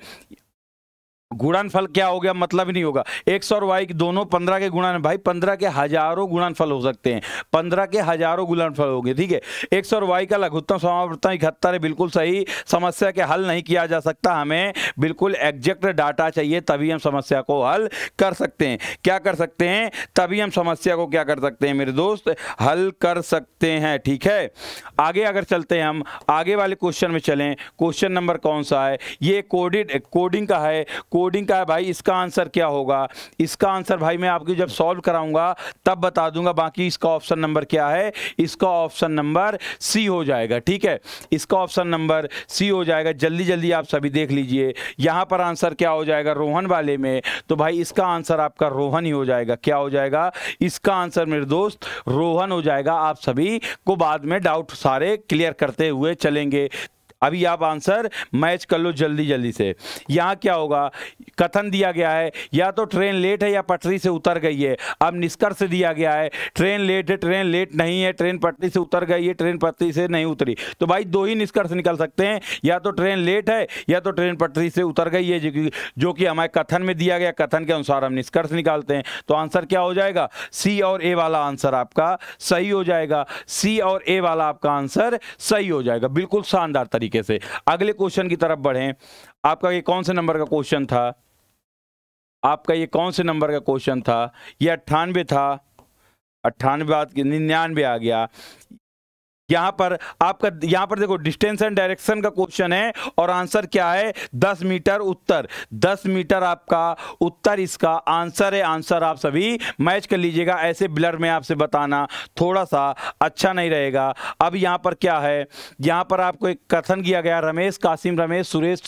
गुणनफल क्या हो गया, मतलब ही नहीं होगा। एक्स और वाई दोनों 15 के गुणन, भाई 15 के हजारों गुणनफल हो सकते हैं, 15 के हजारों गुणनफल होंगे, ठीक है। एक्स और वाई का लघुत्तम समावर्तन 71 है, बिल्कुल सही। समस्या के हल नहीं किया जा सकता, हमें बिल्कुल एग्जैक्ट डाटा चाहिए, तभी हम समस्या को हल कर सकते हैं। क्या कर सकते हैं, तभी हम समस्या को क्या कर सकते हैं मेरे दोस्त, हल कर सकते हैं, ठीक है। आगे अगर चलते हैं, हम आगे वाले क्वेश्चन में चलें। क्वेश्चन नंबर कौन सा है, ये कोडिंग का है, कोडिंग का है भाई। इसका आंसर क्या होगा, इसका आंसर भाई मैं आपको जब सॉल्व कराऊंगा तब बता दूंगा। बाकी इसका ऑप्शन नंबर क्या है, इसका ऑप्शन नंबर सी हो जाएगा, ठीक है। इसका ऑप्शन नंबर सी हो जाएगा। जल्दी जल्दी आप सभी देख लीजिए, यहां पर आंसर क्या हो जाएगा रोहन वाले में, तो भाई इसका आंसर आपका रोहन ही हो जाएगा। क्या हो जाएगा, इसका आंसर मेरे दोस्त रोहन हो जाएगा। आप सभी को बाद में डाउट सारे क्लियर करते हुए चलेंगे। अभी आप आंसर मैच कर लो जल्दी जल्दी से। यहाँ क्या होगा, कथन दिया गया है या तो ट्रेन लेट है या पटरी से उतर गई है। अब निष्कर्ष दिया गया है ट्रेन लेट है, ट्रेन लेट नहीं है, ट्रेन पटरी से उतर गई है, ट्रेन पटरी से नहीं उतरी। तो भाई दो ही निष्कर्ष निकल सकते हैं, या तो ट्रेन लेट है या तो ट्रेन पटरी से उतर गई है, जो कि हमारे कथन में दिया गया। कथन के अनुसार हम निष्कर्ष निकालते हैं, तो आंसर क्या हो जाएगा, सी और ए वाला आंसर आपका सही हो जाएगा। सी और ए वाला आपका आंसर सही हो जाएगा, बिल्कुल शानदार तरीके से। अगले क्वेश्चन की तरफ बढ़ें। आपका ये कौन से नंबर का क्वेश्चन था, आपका ये कौन से नंबर का क्वेश्चन था, ये 98 था, 98 बाद 99 आ गया। यहां पर आपका, यहां पर देखो डिस्टेंस एंड डायरेक्शन का क्वेश्चन है और आंसर क्या है 10 मीटर उत्तर। 10 मीटर आपका उत्तर इसका आंसर है। आंसर आप सभी मैच कर लीजिएगा, ऐसे ब्लर में आपसे बताना थोड़ा सा अच्छा नहीं रहेगा। अब यहां पर क्या है, यहां पर आपको एक कथन किया गया, रमेश कासिम रमेश सुरेश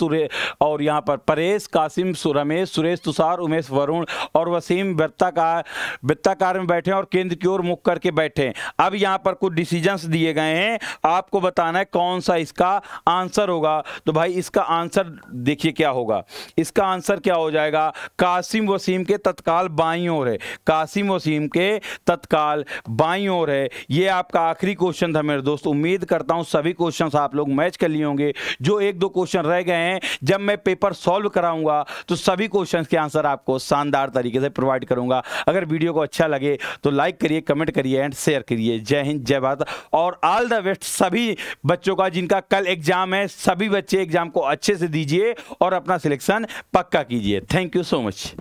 और यहां पर परेश कासिम रमेश सुरेश तुषार उमेश वरुण और वसीम वृत्ताकार में बैठे और केंद्र की ओर मुख करके बैठे। अब यहां पर कुछ डिसीजंस दिए गए हैं, आपको बताना है कौन सा इसका आंसर होगा। तो भाई इसका आंसर देखिए क्या होगा, इसका आंसर क्या हो जाएगा, कासिम वसीम के तत्काल बाईं ओर है। कासिम वसीम के तत्काल बाईं ओर है। ये आपका आखिरी क्वेश्चन था मेरे दोस्त। उम्मीद करता हूं सभी क्वेश्चंस आप लोग मैच कर लिए होंगे। जो एक दो क्वेश्चन रह गए हैं, जब मैं पेपर सॉल्व कराऊंगा तो सभी क्वेश्चंस के आंसर आपको शानदार तरीके से प्रोवाइड करूंगा। अगर वीडियो को अच्छा लगे तो लाइक करिए, कमेंट करिए एंड शेयर करिए। जय हिंद, जय भारत और ऑल द बेस्ट सभी बच्चों का जिनका कल एग्जाम है। सभी बच्चे एग्जाम को अच्छे से दीजिए और अपना सिलेक्शन पक्का कीजिए। Thank you so much.